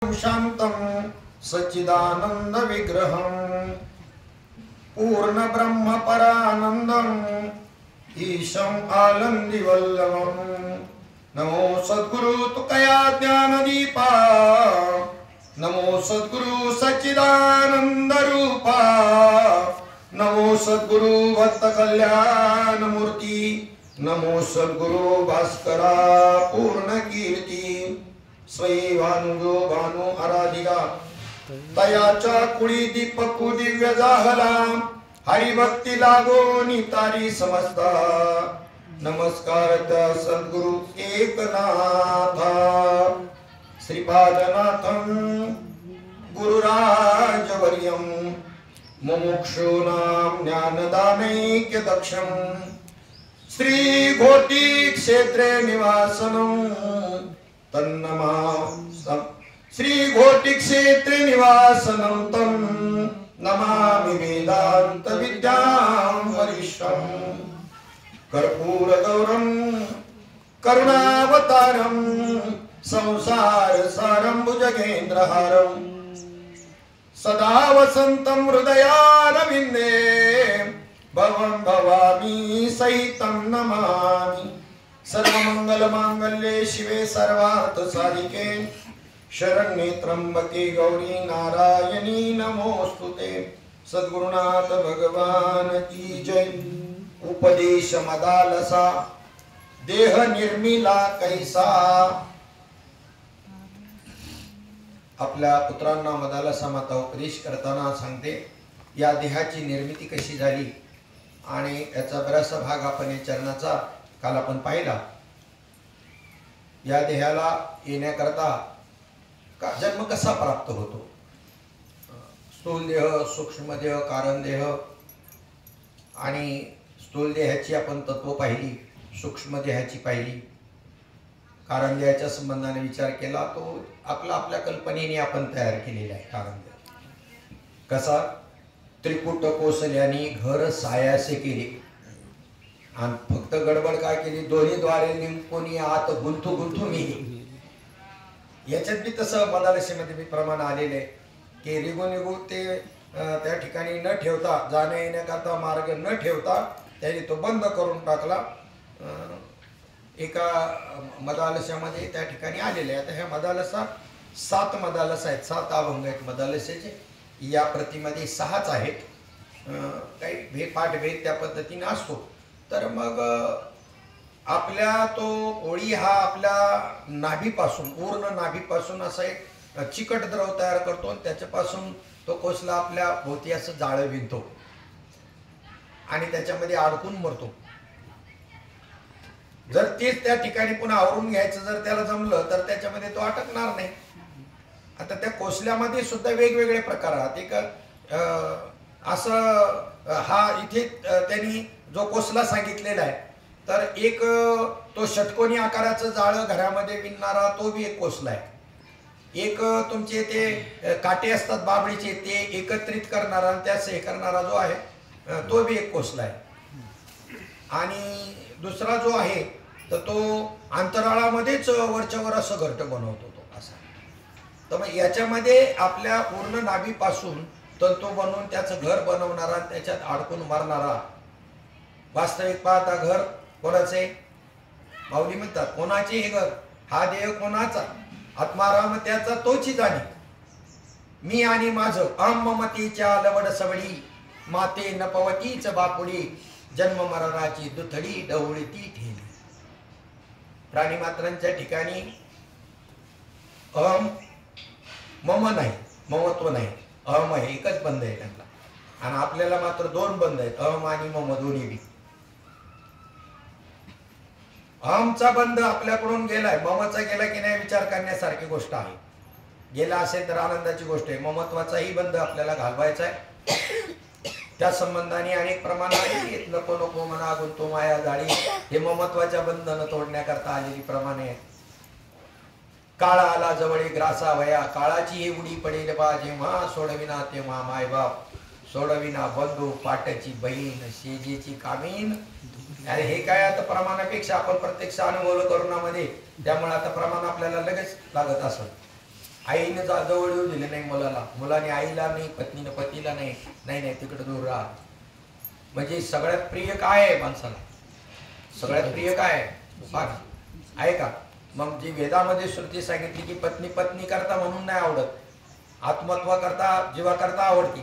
शांतं सच्चिदानंद विग्रहं पूर्ण ब्रह्म परानंदं ईशं आनंदी वल्लभं। नमो सद्गुरु तुकया ज्ञानदीपा, नमो सद्गुरु सच्चिदानंद रूपा, नमो सद्गुरु भक्त कल्याण मूर्ती, नमो सद्गुरु भास्करा पूर्ण कीर्ती। स्वयं भानुजो भानु आराधिका तयाच्या कुळी दीपकु दिव्य जाहला, हरिभक्ती लागो नितारी समजता। नमस्कार त्या सद्गुरु एकनाथा श्रीपादनाथं गुरुराजवर्यं मुमुक्षूणां ज्ञानदानैक्य दक्षं श्री घोटी क्षेत्रे निवासनं तन्नमा श्री घोटी क्षेत्रे निवासनं तं नमामि वेदांत विद्यां वरिष्ठं। कर्पूर गौरं करुणावतारं संसार सारं भुजगेन्द्रहारं सदा वसन्तं हृदयारविन्दे भवं भवामि सहितं नमामि। सर्वमंगलमांगल्ये शिवे सर्वार्थ साधिके शरण्ये त्र्यंबके गौरी नारायणी नमोस्तुते। सद्गुरुनाथ भगवान की जय। उपदेश मदालसा देह निर्मिला कैसा। आपल्या पुत्रांना मदालसा माता उपदेश करताना सांगते या देहाची निर्मिती कशी झाली आणि याचा बराचसा भाग आपण या चरणाचा काल आपण पाहिला। या देहाला येण्याकरता जन्म कसा प्राप्त होतो। स्थूल देह, सूक्ष्म देह, कारण देह आणि स्थूल देहाची आपण तत्व पाहिली, सूक्ष्म देहाची पाहिली, कारण देहाच्या संबंधाने विचार केला तो आपल्या कल्पनेने आपण तयार केलेला आहे। कारण देह कसा त्रिकुट कोसल्याने घर सायासे केले आणि फक्त गडबड काय केली, दोन्ही द्वारे निंपुनी आत गुंथू गुंथू मी। याच्यात बी तसं मदालसेमध्ये बी प्रमाण आलेले की रिगो निगो ते त्या ठिकाणी न ठेवता, जाण्या येण्याकरता मार्ग न ठेवता त्याने तो बंद करून टाकला। एका मदालशामध्ये त्या ठिकाणी आलेले आहे। आता ह्या मदालसा 7 मदालसा आहेत, 7 अभंग आहेत मदालसेचे। या प्रतिमध्ये 6च आहेत, काही पाठभेद त्या पद्धतीने असतो। तर मग आपल्या तो ओळी हा आपल्या नाभीपासून, पूर्ण नाभीपासून असा एक चिकट द्रव तयार करतो आणि त्याच्यापासून तो कोसला आपल्या भोवती असं जाळं विणतो आणि त्याच्यामध्ये अडकून मरतो। जर तेच त्या ठिकाणी पुन्हा आवरून घ्यायचं जर त्याला जमलं तर त्याच्यामध्ये तो अटकणार नाही। आता त्या कोसल्यामध्ये सुद्धा वेगवेगळे प्रकार आहेत। एक असं हा इथे त्यांनी जो कोसला सांगितलेला आहे, तर एक तो षटकोनी आकाराचं जाळं घरामध्ये विणणारा तो बी एक कोसला आहे। एक तुमचे ते काटे असतात बाबळीचे ते एकत्रित करणारा आणि त्यास हे करणारा जो आहे तो बी एक कोसला आहे। आणि दुसरा जो आहे तर तो अंतराळामध्येच वरच्यावर असं घरट बनवतो तो असा। तर मग याच्यामध्ये आपल्या पूर्ण नाभीपासून तंतू बनवून त्याचं घर बनवणारा, त्याच्यात अडकून मारणारा। वास्तविक पाहता घर कोणाचे, माऊली म्हणतात कोणाचे हे घर, हा देह कोणाचा, आत्माराम त्याचा तोची जाणी। मी आणि माझं अहम ममतीच्या लवड सवडी, माते नपवतीच बापुडी, जन्म मरणाची दुथडी डवळती ठेली। प्राणी मात्रांच्या ठिकाणी अहम मम नाही, ममत्व नाही, अहम आहे, एकच बंध आहे त्यांना। आणि आपल्याला मात्र 2 बंध आहेत, अहम आणि मम दोन्ही बी। अहमचा बंध आपल्याकडून गेलाय, ममचा गेला की नाही विचार करण्यासारखी गोष्ट आहे। गेला असेल तर आनंदाची गोष्ट आहे। ममत्वाचाही बंध आपल्याला घालवायचा आहे। त्या संबंधाने अनेक प्रमाणाने नको नको म्हणा गुंतो माया जाळी हे ममत्वाच्या बंधन तोडण्याकरता आलेली प्रमाणे आहेत। काळा आला जवळी ग्रासा वया, काळाची ही उडी पडेल बा, जेव्हा सोडविना तेव्हा मायबाप, सोडविना बंधू पाट्याची बहीण, शेजेची कामीन। अरे हे काय आता प्रमाणापेक्षा आपण प्रत्यक्ष अनुभव करुणामध्ये, त्यामुळे आता प्रमाण आपल्याला लगेच लागत असत। आईने जवळ येऊ दिले नाही मुलाला, मुलाने आईला नाही, पत्नीने पतीला नाही, नाही नाही तिकडे दूर राहा. म्हणजे सगळ्यात प्रिय काय आहे माणसाला? सगळ्यात प्रिय काय आहे का? मग जी वेदामध्ये श्रुती सांगितली की पत्नी पत्नी करता म्हणून नाही आवडत, आत्मत्वा करता जीवा करता आवडती,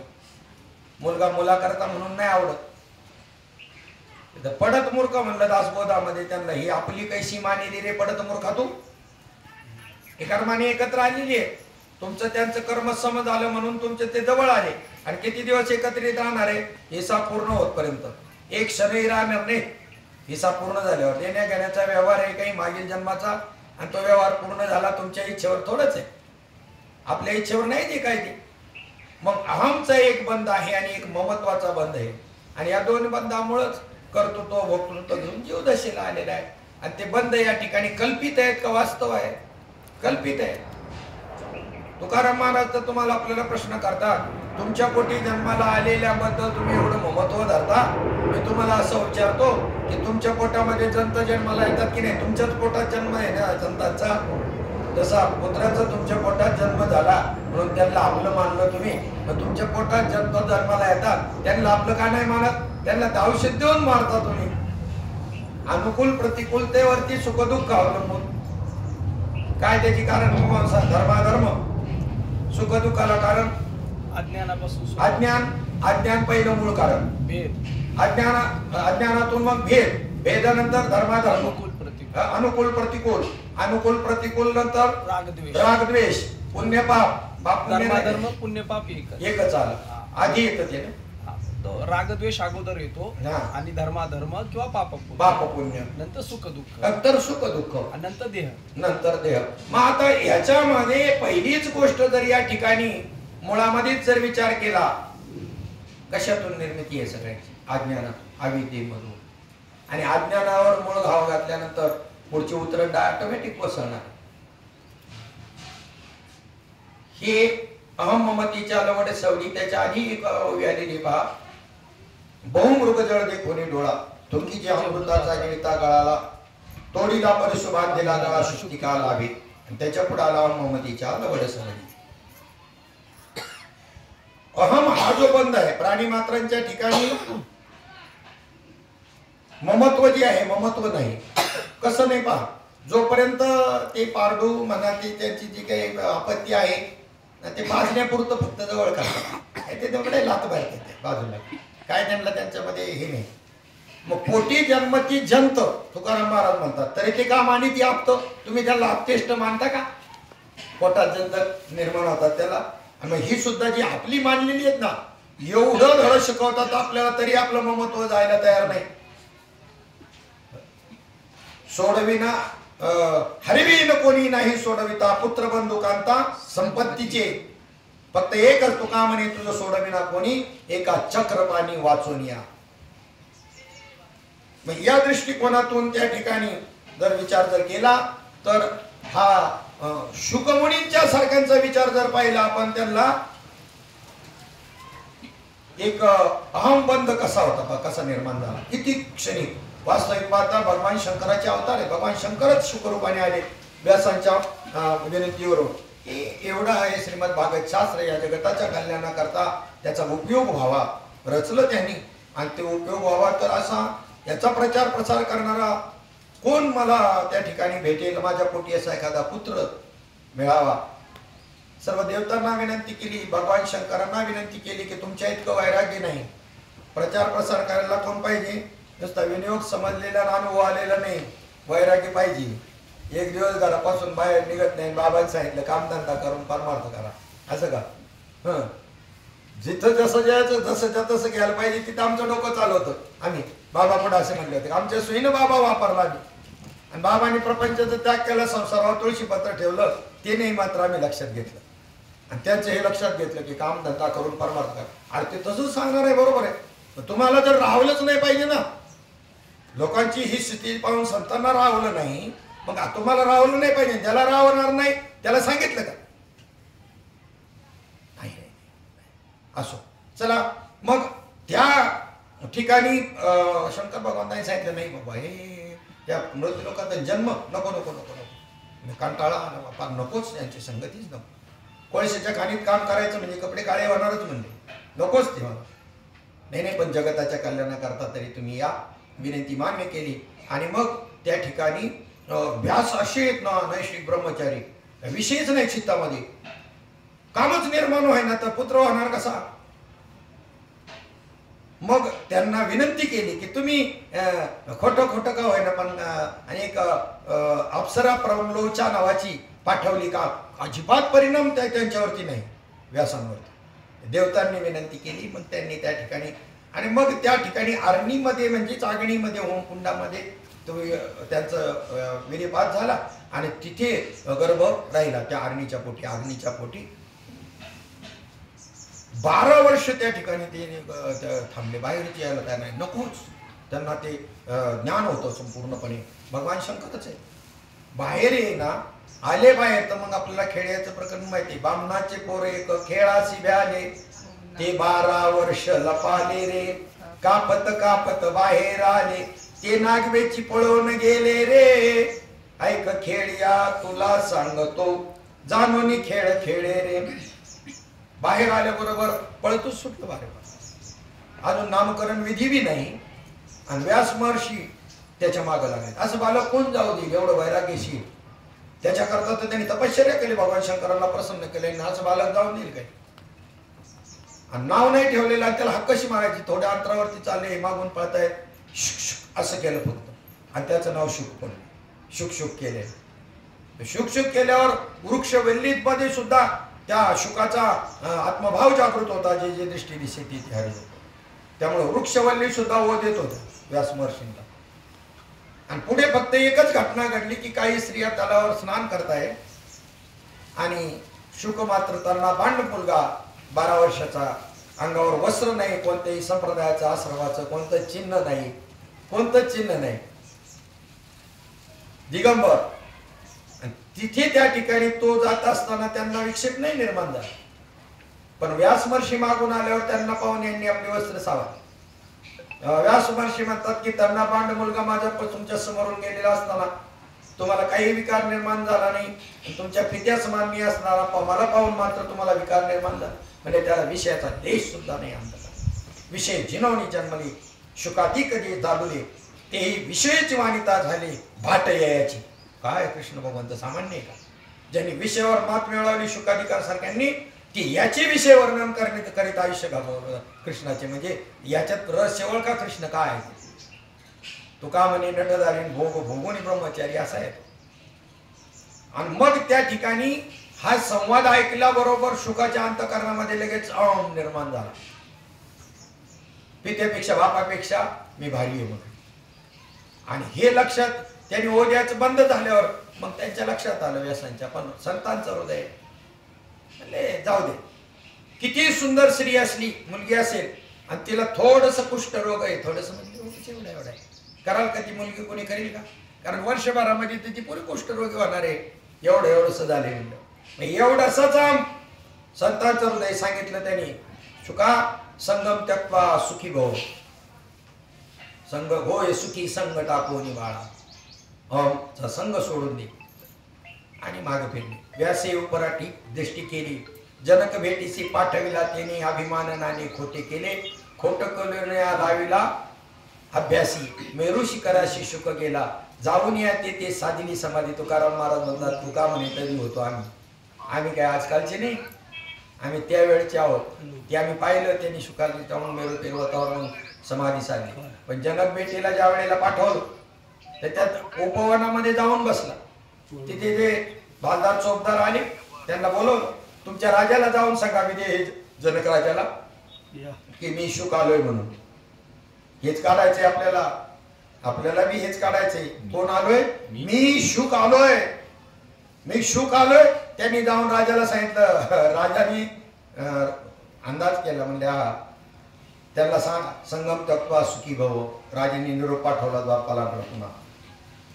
मुलगा मुला करता म्हणून नाही आवडत. पडत मूर्ख म्हणलं दासबोधामध्ये त्यांना, ही आपली कैशी मानेली रे पडत मूर्खा तू. हे कर्माने एकत्र आलेली आहे, तुमचं त्यांचं कर्म सम झालं म्हणून तुमचे ते जवळ आले. आणि किती दिवस एकत्रित राहणार आहे? हिसाब पूर्ण होतपर्यंत. एक क्षणही राहणार नाही. हिसाब पूर्ण झाल्यावर देण्या घेण्याचा व्यवहार आहे काही मागील जन्माचा, आणि तो व्यवहार पूर्ण झाला तुमच्या इच्छेवर थोडंच आहे, आपल्या इच्छेवर नाही ते काय ते. मग अहमचा एक बंध आहे आणि एक ममत्वाचा बंध आहे, आणि या दोन बंधामुळेच कर्तृत्व भोक्तृत्व घेऊन जीवदशेला आलेला आहे. आणि ते बंध या ठिकाणी कल्पित आहेत का वास्तव आहे? कल्पित आहे. तुकाराम महाराज तर तुम्हाला आपल्याला प्रश्न करतात, तुमच्या पोटी जन्माला आलेल्याबद्दल तुम्ही एवढं महत्व धरता. मी तुम्हाला असं विचारतो की तुमच्या पोटामध्ये जंत जन्माला येतात की नाही? तुमच्याच पोटात जन्म आहे ना जंतांचा. जसा पुत्राचा तुमच्या पोटात जन्म झाला म्हणून त्यांना आपलं मानलं तुम्ही, मग तुमच्या पोटात जन्म जन्माला येतात त्यांना आपलं का नाही मानत? त्यांना औषध देऊन मारता तुम्ही. अनुकूल प्रतिकूलतेवरती सुखदुःख अवलंबून. काय त्याची कारण? धर्माधर्म. सुखदुःखाला कारण अज्ञानापासून. अज्ञान पहिलं मूळ कारण. भेद. अज्ञानातून मग भेद, भेदानंतर धर्माधर्म, अनुकूल प्रतिकूल, अनुकूल प्रतिकूल नंतर रागद्वेष, पुण्य पाप. धर्म पुण्य पाप एकच आलं. आधी येतं ते ना, रागद्वेष अगोदर येतो, आणि धर्माधर्म किंवा पाप पुण्य, नंतर सुख दुःख, नंतर सुख दुःख, नंतर देह, नंतर देह. मग आता याच्यामध्ये पहिलीच गोष्ट जर या ठिकाणी मुळामध्येच जर विचार केला, कशातून निर्मिती आहे सगळ्यांची? अज्ञानातून, अविद्येमधून. आणि अज्ञानावर मूळ घाव घातल्यानंतर पुढची उतरंड ऑटोमॅटिक कोसळणार. हे अहम ममतीच्या लवडे सवडी. त्याच्या आधी एक व्यालेली पहा, बहुमृग जळ दे कोणी डोळा, तुंकीची अमृताचा गिळता गळाला, तोडीला परशुभात दिला गळा शुष्टिका लाभे. आणि त्याच्या पुढे आला ममतीच्या लवड सवडी. अहम हा जो बंध आहे प्राणी मात्रांच्या ठिकाणी, ममत्व जे आहे ममत्व नाही. कसं नाही पहा, जोपर्यंत ते पारडू म्हणा ते त्यांची जी काही आपत्ती आहे ते भाजण्यापुरतं फक्त जवळ करतात, ते तेवढे लात बाहेर घेते बाजूला, काय त्यांना त्यांच्यामध्ये हे नाही. मग पोटी जन्मती जंत तुकाराम महाराज म्हणतात, तरी ते का मानी ती आपत? तुम्ही त्याला आपतेष्ट मानता का? पोटात जंत निर्माण होतात त्याला. आणि ही सुद्धा जी आपली मानलेली आहेत ना, एवढं धड शिकवतात आपल्याला, तरी आपलं ममत्व जायला तयार नाही. सोडविना हरिवीन कोणी नाही सोडविता, पुत्र बंधुकांता संपत्तीचे. फक्त एकच तुका म्हणे तुझं सोडविना कोणी, एका चक्रपाणी वाचून या. मग या दृष्टिकोनातून त्या ठिकाणी जर विचार जर केला तर हा शुकमुनींच्या सारख्यांचा विचार जर पाहिला आपण, त्यांना एक अहमबंध कसा होता, कसा निर्माण झाला, किती क्षणिक. वास्तविक पाहता भगवान शंकराचे अवतार आहे. भगवान शंकरच शुकरूपाने आले व्यासांच्या विनंतीवरून. एवढा आहे श्रीमद भागवत शास्त्र या जगताच्या कल्याणाकरता त्याचा उपयोग व्हावा रचलं त्यांनी, आणि ते उपयोग व्हावा तर असा याचा प्रचार प्रसार करणारा कोण मला त्या ठिकाणी भेटेल, माझ्या पोटी असा एखादा पुत्र मिळावा. सर्व देवतांना विनंती केली, भगवान शंकरांना विनंती केली की तुमच्या इतकं वैराग्य नाही, प्रचार प्रसार करायला कोण पाहिजे? नुसता विनियोग समजलेला अनुभव आलेला नाही, वैराग्य पाहिजे. एक दिवस घरापासून बाहेर निघत नाही, बाबांनी सांगितलं कामधंदा करून परमार्थ करा, असं का? जिथं जसं जायचं जसं तसं घ्यायला पाहिजे, तिथं आमचं डोकं चालवतं. आम्ही बाबा पुढे असे म्हणले होते, आमच्या सोयीनं बाबा वापरला आम्ही, आणि बाबांनी प्रपंचाचा त्याग केला, संसारावर तुळशीपत्र ठेवलं, ते नाही मात्र आम्ही लक्षात घेतलं. आणि त्यांचं हे लक्षात घेतलं की कामधंदा करून परमार्थ करा. अरे ते तसंच सांगणार आहे, बरोबर आहे. तुम्हाला जर राहवलंच नाही पाहिजे ना, लोकांची ही स्थिती पाहून संतांना राहवलं नाही, मग तुम्हाला राहवलं नाही पाहिजे. ज्याला राहणार नाही त्याला सांगितलं का? नाही. असो, चला मग त्या ठिकाणी शंकर भगवंतांनी सांगितलं नाही बाबा, हे त्या मृत लोकांचा जन्म नको नको नको नको, कंटाळा आला बाबा, नकोच, त्यांची संगतीच नको. कोळशाच्या खाणीत काम करायचं म्हणजे कपडे काळे होणारच म्हणले, नकोच ते मला. नाही, पण जगताच्या कल्याणाकरता तरी तुम्ही या. विनंती मान्य केली. आणि मग त्या ठिकाणी व्यास असे आहेत ना नैष्ठिक ब्रह्मचारी, विषयच नाही चित्तामध्ये, कामच निर्माण व्हायना तर पुत्र होणार कसा. मग त्यांना विनंती केली की तुम्ही खोटं खोटं का होईना पण अनेक अप्सरा प्रमलोचा नावाची पाठवली का. अजिबात परिणाम त्यांच्यावरती नाही, व्यासांवरती. देवतांनी विनंती केली, मग त्यांनी त्या ठिकाणी, आणि मग त्या ठिकाणी अरणीमध्ये म्हणजेच अग्नीमध्ये होमकुंडामध्ये तो त्यांचं विलीपात झाला आणि तिथे गर्भ राहिला त्या अग्नीच्या पोटी. 12 वर्ष त्या ठिकाणी ते थांबले, बाहेरच यायला त्या नाही, नकोच. त्यांना ते ज्ञान होतं संपूर्णपणे, भगवान शंकरच आहे. बाहेर येईना, आले बाहेर तर मग आपल्याला खेळायचं प्रकरण माहिती. बामणाचे पोर एक खेळासी भ्याले, ते 12 वर्ष लपाले रे, कापत कापत बाहेर आले, ते नागवेची पळून गेले रे. ऐक खेळया तुला सांगतो, जाणून खेळ खेळे रे. बाहेर आल्याबरोबर पळतच सुटलं बाहेर. अजून नामकरण विधी बी नाही आणि व्यास महर्षी त्याच्या मागे लागले. असं बालक कोण जाऊ देईल एवढं वैराग्यशील. त्याच्याकरता तर त्यांनी तपश्चर्या केली, भगवान शंकरांना प्रसन्न केले. असं बालक जाऊन देईल काय. आणि नाव नाही ठेवलेलं, त्याला हक्क कशी मारायची. थोड्या अंतरावरती चालले, मागून पळतायत, शुक शुक असं केलं फक्त, आणि त्याचं नाव शुक पडलं. शुक शुक केले. शुक शुक केल्यावर वृक्ष वेल्लीत मध्ये सुद्धा त्या शुकाचा आत्मभाव जागृत होता. जे जे दृष्टी दिसे ती हरी होत. त्यामुळे वृक्षवल्ली सुद्धा ओ देत होता व्यास महर्षींना. आणि पुढे फक्त एकच घटना घडली की काही स्त्रिया तलावावर स्नान करताय आणि शुक मात्र त्यांना बांड मुलगा 12 वर्षाचा, अंगावर वस्त्र नाही, कोणत्याही संप्रदायाचं आश्रमाचं कोणतं चिन्ह नाही, दिगंबर. तिथे त्या ठिकाणी तो जात असताना त्यांना विक्षेप नाही निर्माण झाला. पण व्यास महर्षी मागून आल्यावर त्यांना पाहून यांनी आपले वस्त्र सावरले. व्यास महर्षी म्हणतात की त्यांना बांड मुलगा माझ्या तुमच्या समोरून गेलेला असताना तुम्हाला काही विकार निर्माण झाला नाही, तुमच्या फित्यास मानवी असणारा मला पाहून मात्र तुम्हाला विकार निर्माण झाला. म्हणजे त्याला विषयाचा देश सुद्धा नाही अंधला. विषय जिनवणी जन्मली, शुकाती कधी दाबले, तेही विषयाची वाणिता झाली भाट याची. काय कृष्ण भगवंत सामान्य आहे का. ज्यांनी विषयावर मात मिळवली शुकाधिकार सारख्यांनी, की याचे विषय वर्णन करीत आयुष्य घालवलं कृष्णाचे. म्हणजे याच्यात रहस्यवळ का कृष्ण काय आहे. तो का म्हणे नटधारी भोगोनी ब्रह्मचारी असा आहे. आणि मग त्या ठिकाणी हा संवाद ऐकल्याबरोबर शुकाच्या अंतःकरणामध्ये लगेच निर्माण झाला. पित्यापेक्षा बापापेक्षा मी भारी आहे म्हणून. आणि हे लक्षात त्यांनी ओद्याचं बंद झाल्यावर मग त्यांच्या लक्षात आलं व्यासांच्या, पण संतांचं हृदय जाऊ दे. किती सुंदर स्त्री असली, मुलगी असेल आणि तिला थोडस कुष्ठरोग आहे, थोडस म्हणजे एवढा आहे, कराल का ती मुलगी कोणी करेल का. कारण वर्षभरामध्ये त्याची पुरी कुष्ठरोगी होणार आहे. एवढंस झाले म्हणलं. एवढंसच संतांचं हृदय सांगितलं त्यांनी. शुका संगम त्यक्त्वा सुखी भव, संग होय सुखी संग टाकोनी बाळा. संघ सोडून दे आणि मागे फिरले. व्यासे उपराठी दृष्टी केली, जनक भेटीसी पाठविला त्याने, अभिमानाने खोटे केले, खोट कलया लाविला अभ्यासी, मेरुशी कराशी शुक गेला, जाऊन या ते साधिली समाधी. तुकाराम महाराज म्हणतात, तुका म्हणे तरी होतो आम्ही काय आजकालचे नाही, आम्ही त्यावेळचे आहोत. ते आम्ही पाहिलं, त्यांनी शुकाली जाऊन मेरू पर्वतावर समाधी साधली. पण जनक भेटीला ज्या वेळेला पाठवलं त्याच्यात उपवनामध्ये जाऊन बसला. तिथे जे बालदार चौकदार आले, त्यांना बोलवलं, तुमच्या राजाला जाऊन सांगा विजय जनक राजाला की मी शुक आलोय म्हणून. हेच काढायचंय आपल्याला बी हेच काढायचंय. कोण आलोय? मी शुक आलोय. त्यांनी जाऊन राजाला सांगितलं. राजाने अंदाज केला, म्हणजे हा त्यांना सांग संगम त्यक्त्वा सुखी भव. राजाने निरोप पाठवला द्वारपालाकडे पुन्हा.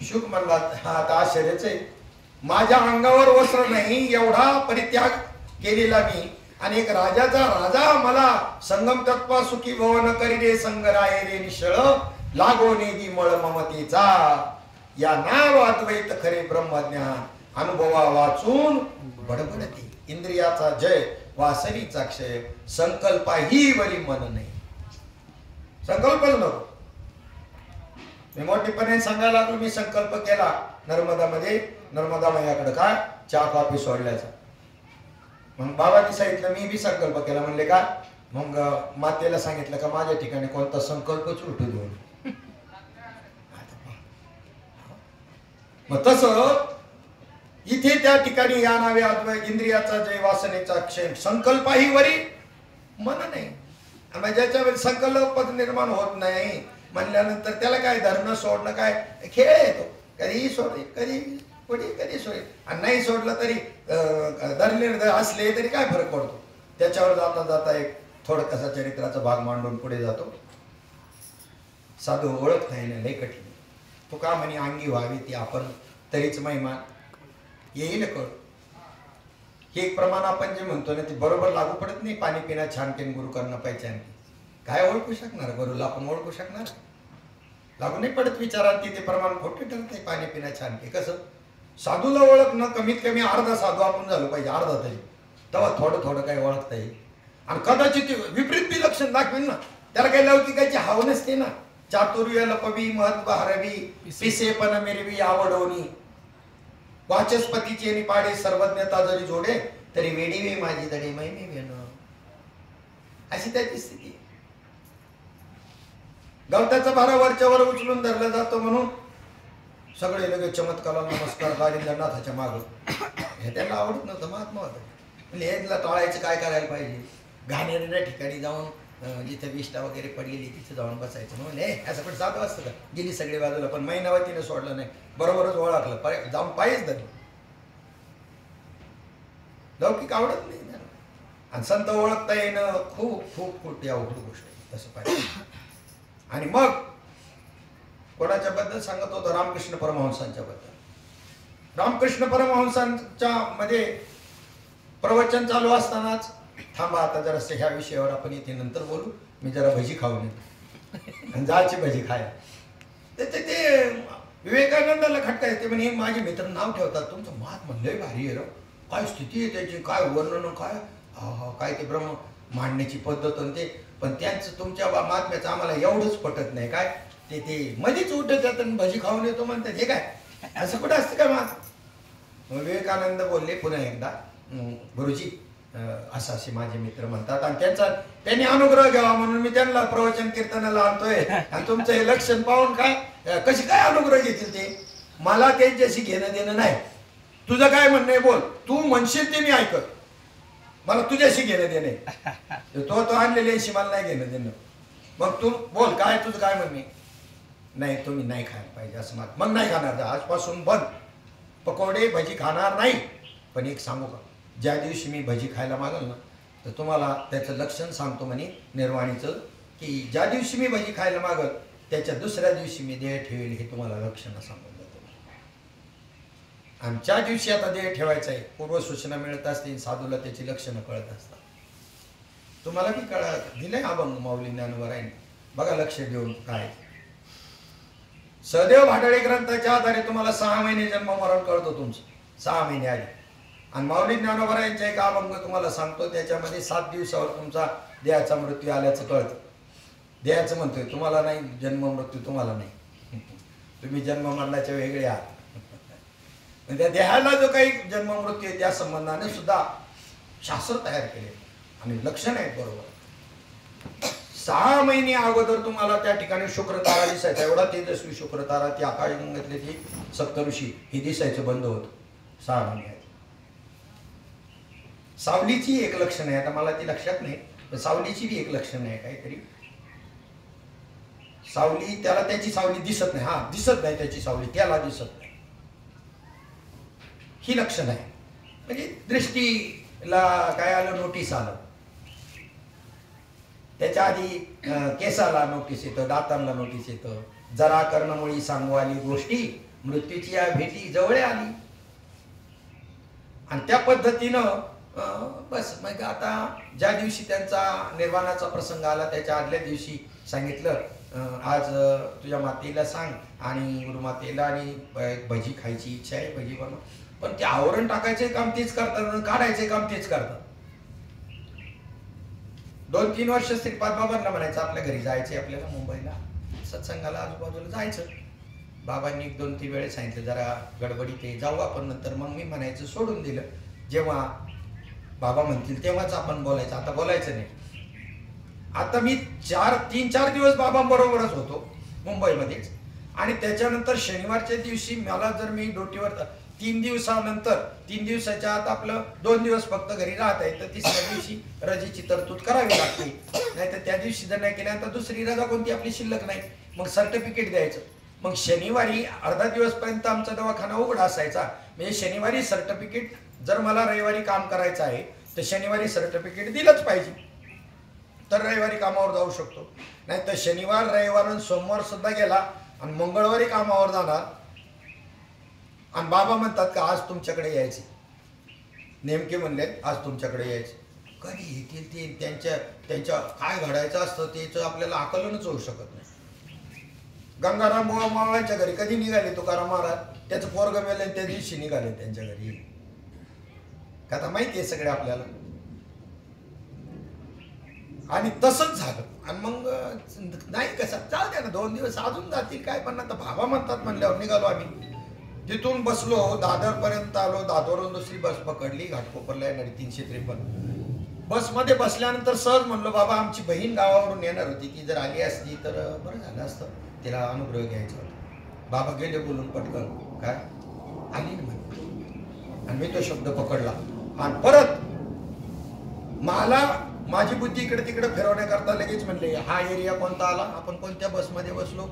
शुक म्हणला, हा आता आश्चर्यच आहे, माझ्या अंगावर वस्त्र नाही एवढा परित्याग केलेला मी, आणि एक राजा मला संगम त्यक्त्वा सुखी भव न करी रे संग राये रे निशळ लागो नेदी मळ ममतेचा. या नाव अद्वैत खरे ब्रह्मज्ञान अनुभवा वाचून बडबडते. इंद्रियाचा जय वासनीचा क्षय संकल्पाही वरी मन नाही. संकल्पच नको. मी मोठेपणे सांगायला लागलो, मी संकल्प केला नर्मदामध्ये, नर्मदा मैयाकडे काय चहा कॉफी सोडल्याचा. मग बाबांनी सांगितलं, मी बी संकल्प केला. म्हणले का? मग मातेला सांगितलं का माझ्या ठिकाणी कोणता संकल्पच उलटू देऊन. मग तसं इथे त्या ठिकाणी या नावे अद्वैत इंद्रियाचा जय वासनेचा क्षय संकल्पाही वरी मन नाही. ज्याच्या वेळी संकल्प निर्माण होत नाही म्हणल्यानंतर त्याला काय धरणं सोडणं काय खेळ येतो. कधीही सोडे, कधी कोणी कधी सोडे. आणि नाही सोडलं तरी धरले असले तरी काय फरक पडतो. त्याच्यावर जाता जाता एक थोडं कसा चरित्राचा भाग मांडून पुढे जातो. साधू ओळख नाही ना लय कठीण. तो का म्हणे अंगी व्हावी ती आपण तरीच महिमा येईल कळ. हे एक प्रमाण आपण जे म्हणतो ना ते बरोबर लागू पडत नाही. पाणी पिणं छान केन गुरु करणं पहिचान. काय ओळखू शकणार गुरुला आपण? ओळखू शकणार? लागू नाही पडत विचारात. ते प्रमाण खोटे ठरत नाही. पाणी पिणं छान की कसं साधूला ओळखणं कमीत कमी अर्धा साधू आपण झालो पाहिजे. अर्धा तरी तेव्हा थोडं थोडं काही ओळखता येईल. आणि कदाचित विपरीत बी लक्षण दाखवेल ना. त्याला काही लौकिकाची हाव नसते ना. चातुर्य लपवी महत्व हरवी पिसेपण मेरवी आवडवणी वाचस्पतीचे निपाडे सर्वज्ञता जरी जोडे तरी वेडीवे माझी दडे महिने वेण. अशी त्याची स्थिती. गवताचा भारा वरच्यावर उचलून धरला जातो म्हणून सगळे लगेच चमत्काराला नमस्कार गाडीनाथाच्या माग. हे त्यांना आवडत नव्हतं. महात्मा होतं. म्हणजे हेला टाळायचं काय करायला पाहिजे? घाणेरड्या ठिकाणी जाऊन जिथे विष्ठा वगैरे पडलेली तिथे जाऊन बसायचं. म्हणून हे असं पण साधं असतं का? गेली सगळी बाजूला पण महिनावतीने सोडलं नाही. बरोबरच ओळखलं जाऊन पायच धरलं. लौकिक आवडत नाही ना. आणि संत ओळखता येणं खूप खूप खूप अवघड गोष्ट आहे. तसं पाहिजे. आणि मग कोणाच्या बद्दल सांगत होतो? रामकृष्ण परमहंसांच्या बद्दल. रामकृष्ण परमहंसांच्या मध्ये प्रवचन चालू असतानाच थांबा आता जरासं ह्या विषयावर आपण इथे नंतर बोलू. मी जरा भजी खाऊन येतो. आणि जायची भजी खायला. ते विवेकानंदाला खटका येते. म्हणे माझे मित्र नाव ठेवतात तुमचं महात्मा लय भारी आहे. काय स्थिती आहे त्याची, काय वर्णन, काय काय ते ब्रह्म मांडण्याची पद्धत आणि ते. पण त्यांचं तुमच्या महात्म्याचं आम्हाला एवढंच पटत नाही. काय ते मध्येच उठत जातात आणि भजी खाऊन येतो म्हणतात. हे काय असं कुठं असतं काय? मग विवेकानंद बोलले पुन्हा एकदा, गुरुजी असं असे माझे मित्र म्हणतात आणि त्यांनी अनुग्रह घ्यावा म्हणून मी त्यांना प्रवचन कीर्तनाला आणतोय. आणि तुमचं हे लक्षण पाहून काय कशी काय अनुग्रह घेतील ते? मला त्यांच्याशी घेणं देणं नाही. तुझं काय म्हणणं आहे बोल. तू म्हणशील ते मी ऐकत. मला तुझ्याशी घेणं देणे. तो आणलेल्याशी मला नाही घेणं देणं. मग तू बोल काय तुझं काय म्हणणे? नाही तुम्ही नाही खायला पाहिजे असं मग नाही खाणार. आजपासून बंद. पकोडे भजी खाणार नाही. पण एक सांगू का? ज्या दिवशी मी भजी खायला मागल ना तर तुम्हाला त्याचं लक्षण सांगतो म्हणे निर्वाणीचं, की ज्या दिवशी मी भजी खायला मागल त्याच्या दुसऱ्या दिवशी मी देह ठेवेल हे तुम्हाला लक्षण सांगून जातो. आणि ज्या दिवशी आता देह ठेवायचं आहे पूर्वसूचना मिळत असते. साधूला त्याची लक्षणं कळत असतात. तुम्हाला बी दिलंय अभंग माऊली ज्ञानवरायने. बघा लक्ष देऊन काय. सहदेव भाडळे ग्रंथाच्या आधारे तुम्हाला 6 महिने जन्म मरण कळतो तुमचं. 6 महिने आधी. आणि माऊली ज्ञानोबा यांचा एक अभंग तुम्हाला सांगतो. त्याच्यामध्ये 7 दिवसावर तुमचा देहाचा मृत्यू आल्याचं कळतं. देहाचं म्हणतोय तुम्हाला नाही. जन्म मृत्यू तुम्हाला नाही. तुम्ही जन्म मरणाच्या वेगळे आहात. त्या देहाला जो काही जन्म मृत्यू आहे त्या संबंधाने सुद्धा शास्त्र तयार केले आणि लक्षण आहेत बरोबर. 6 महिने अगोदर तुम्हाला त्या ठिकाणी शुक्रतारा दिसायचा. एवढा तेजस्वी शुक्रतारा ती आकाशगंगेतली ती सप्तऋषी ही दिसायचं बंद होत 6 महिने. सावलीची एक लक्षण आहे. आता मला ती लक्षात नाही पण सावलीची बी एक लक्षण आहे काहीतरी. सावली त्याला त्याची सावली दिसत नाही. हा दिसत नाही त्याची सावली त्याला दिसत नाही. ही लक्षण आहे. म्हणजे दृष्टीला काय आलं नोटीस आलं. त्याच्या आधी केसाला नोटीस येतं, दातांना नोटीस येतं. जरा कर्णमुळी सांगू आली गोष्टी मृत्यूची या भेटी जवळ आली. आणि त्या पद्धतीनं बस मग आता ज्या दिवशी त्यांचा निर्वाणाचा प्रसंग आला त्याच्या आदल्या दिवशी सांगितलं आज तुझ्या मातेला सांग आणि गुरुमातेला आणि भजी खायची इच्छा आहे भजी बनव. पण ते आवरण टाकायचे काम तेच करतात, काढायचे काम तेच करतात. 2-3 वर्ष श्रीपाद बाबांना म्हणायचं आपल्या घरी जायचे, आपल्याला मुंबईला सत्संगाला आजूबाजूला जायचं. बाबांनी 1-2-3 वेळेस सांगितलं जरा गडबडी ते जाऊ आपण नंतर. मग मी म्हणायचं सोडून दिलं. जेव्हा बाबा म्हणतील तेव्हाच आपण बोलायचं, आता बोलायचं नाही. आता मी 3-4 दिवस बाबांबरोबरच होतो मुंबईमध्येच. आणि त्याच्यानंतर शनिवारच्या दिवशी मला जर मी ड्युटीवर 3 दिवसानंतर 3 दिवसाच्या आत आपलं 2 दिवस फक्त घरी राहत आहे, तर तिसऱ्या दिवशी रजेची तरतूद करावी लागते. नाही तर त्या दिवशी जर नाही केल्यानंतर दुसरी रजा कोणती आपली शिल्लक नाही. मग सर्टिफिकेट द्यायचं. मग शनिवारी अर्धा दिवसपर्यंत आमचा दवाखाना उघडा असायचा. म्हणजे शनिवारी सर्टिफिकेट, जर मला रविवारी काम करायचं आहे तर शनिवारी सर्टिफिकेट दिलंच पाहिजे, तर रविवारी कामावर जाऊ शकतो. नाही तर शनिवार, रविवार आणि सोमवार सुद्धा गेला आणि मंगळवारी कामावर जाणार आणि बाबा म्हणतात का आज तुमच्याकडे यायचे. नेमके म्हणले आज तुमच्याकडे यायचे. कधी येतील ते त्यांच्या काय घडायचं असतं त्याचं आपल्याला आकलनच होऊ शकत नाही. गंगाराम मावळ्यांच्या घरी कधी निघाले तुकाराम महाराज, त्याचं पोरगं मेलं त्या दिवशी निघाले त्यांच्या घरी. का आता माहिती आहे सगळे आपल्याला. आणि तसंच झालं. आणि मग नाही कसं जाऊ द्या ना, 2 दिवस अजून जातील काय, पण आता बाबा म्हणतात म्हणल्यावर निघालो आम्ही. तिथून बसलो, दादरपर्यंत आलो. दादरवरून दुसरी बस पकडली, घाटकोपरला येणारी 353. बसमध्ये बसल्यानंतर सहज म्हणलो बाबा आमची बहीण गावावरून येणार होती, ती जर आली असती तर बरं झालं असतं, तिला अनुग्रह घ्यायचा होता. बाबा गेले बोलून पटकन, काय आली ना म्हणे. आणि मी तो शब्द पकडला. आणि परत मला माझी बुद्धी इकडे तिकडे फिरवण्याकरता लगेच म्हणले हा एरिया कोणता आला, आपण कोणत्या बसमध्ये बसलो.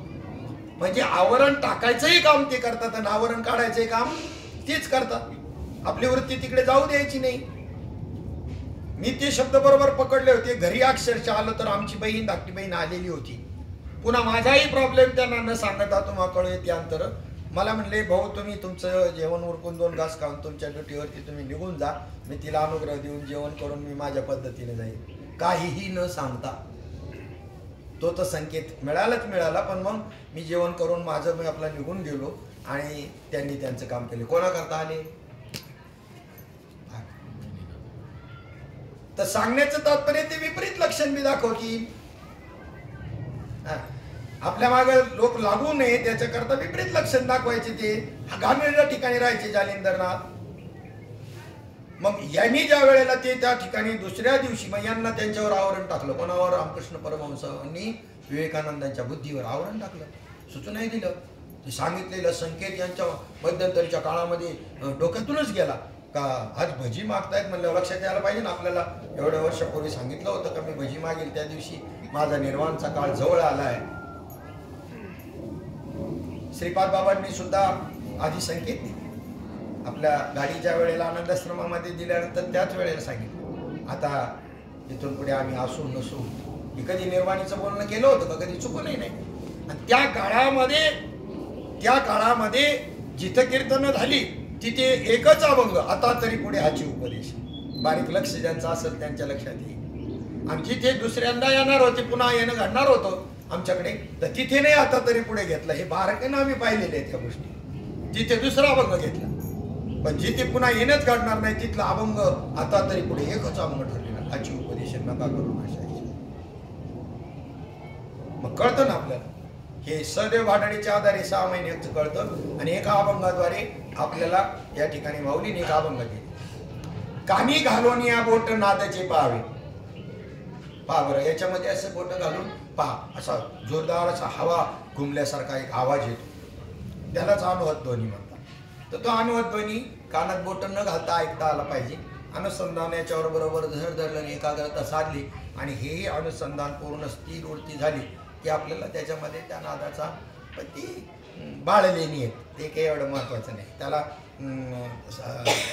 म्हणजे आवरण टाकायचंही काम ते करतात आणि आवरण काढायचंही काम तेच करतात. आपली वृत्ती तिकडे जाऊ द्यायची नाही. मी ते शब्द बरोबर पकडले होते. घरी अक्षरशः आलं तर आमची बहीण धाकटी बहीण आलेली होती. पुन्हा माझाही प्रॉब्लेम त्यांना न सांगता तुम्हाला कळू येते अंतर. मला म्हणले भाऊ तुम्ही तुमचं जेवण उरकून 2 घास खाऊन तुमच्या ड्युटीवरती तुम्ही निघून जा, मी तिला अनुग्रह देऊन जेवण करून मी माझ्या पद्धतीने जाईल. काहीही न सांगता तो तर संकेत मिळालाच मिळाला. पण मग मी जेवण करून माझं मी आपला निघून गेलो आणि त्यांनी त्यांचं काम केले. कोणाकरता आले तर सांगण्याचं तात्पर्य ते विपरीत लक्षण बी दाखवतील. आपल्या मागे लोक लागू नये त्याच्याकरता विपरीत लक्षण दाखवायचे. ते गांभीर्य ठिकाणी राहायचे जालिंदरनाथ. मग यांनी ज्या वेळेला ते त्या ठिकाणी दुसऱ्या दिवशी मग यांना त्यांच्यावर आवरण टाकलं. कोणावर? रामकृष्ण परमहंसांनी विवेकानंदांच्या बुद्धीवर आवरण टाकलं. सुचनाही दिलं. ते सांगितलेलं संकेत यांच्या मध्यंतरीच्या काळामध्ये डोक्यातूनच गेला का आज भजी मागतायत म्हणलं लक्षात यायला पाहिजे ना आपल्याला. एवढ्या वर्षापूर्वी सांगितलं होतं का मी भजी मागेल त्या दिवशी माझा निर्वाणचा काळ जवळ आला आहे. श्रीपाद बाबांनी सुद्धा आधी संकेत दिले. आपल्या गाडीच्या वेळेला आनंदाश्रमामध्ये दिल्यानंतर त्याच वेळेला सांगितलं आता इथून पुढे आम्ही असू नसू. हे कधी निर्वाणीचं बोलणं केलं होतं का? कधी चुकूनही नाही. आणि त्या काळामध्ये जिथं कीर्तनं झाली तिथे एकच अभंग आता तरी पुढे हाची उपदेश. बारीक लक्ष ज्यांचं असेल त्यांच्या लक्षात येईल. आणि जिथे दुसऱ्यांदा येणार होते पुन्हा येणं घडणार होतं आमच्याकडे तर तिथे नाही आता तरी पुढे घेतलं. हे बारकाईनं आम्ही पाहिलेले आहेत त्या गोष्टी. तिथे दुसरा अभंग घेतला. पण जिथे पुन्हा येणंच घडणार नाही तिथला अभंग आता तरी पुढे एकच अभंग ठरलेला. हाची उपदेश नका करून असायचे. मग कळतं ना आपल्याला हे सदैव भाडणीच्या आधारे 6 महिन्याचं कळतं. आणि एका अभंगाद्वारे आपल्याला या ठिकाणी माऊलीने एक अभंग दिले. कानी घालून या बोट नादाचे पाहावे. पहा बरं याच्यामध्ये असं बोट घालून पहा असा जोरदार असा हवा घुमल्यासारखा एक आवाज येतो. त्यालाच अनुवद ध्वनी म्हणतात. तर तो अनुवद ध्वनी कानात बोट न घालता ऐकता आला पाहिजे. अनुसंधान याच्यावर बरोबर धर धरल्याने एकाग्रता साधली आणि हेही अनुसंधान पूर्ण स्थिर वृत्ती झाली की आपल्याला त्याच्यामध्ये त्या नादाचा पण ती बाळलेणी आहे ते काही एवढं महत्त्वाचं नाही. त्याला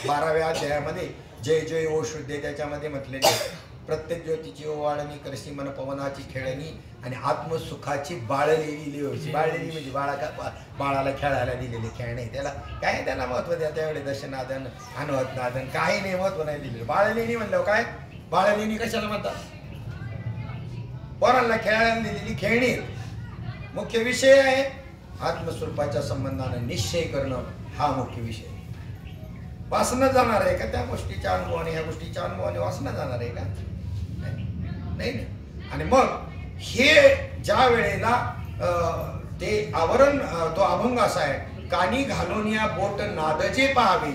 12व्या अध्यायामध्ये जय जय ओ शुद्धे त्याच्यामध्ये म्हटलेले प्रत्येक ज्योतीची ओवाळणी करशी मन पवनाची खेळणी आणि आत्मसुखाची बाळलेली लिहायची. बाळलेली म्हणजे बाळाला खेळायला दिलेले खेळणे. त्याला काय त्याला महत्त्व द्या त्यावेळी दशनादन अनुवद नादन काही नाही महत्त्व नाही दिलेलं. बाळलेणी म्हणल्यावर काय बाळलेणी कशाला म्हणतात? पोरांना खेळायला दिलेली खेळणी. मुख्य विषय आहे आत्मस्वरूपाच्या संबंधाने निश्चय करणं हा मुख्य विषय. वासना जाणार आहे का त्या गोष्टीच्या अनुभवाने, ह्या गोष्टीच्या अनुभवाने वासना जाणार आहे का? नाही. आणि मग हे ज्या वेळेला ते आवरण, तो अभंग असा आहे, कानी घालून या बोट नादजे पाहावे,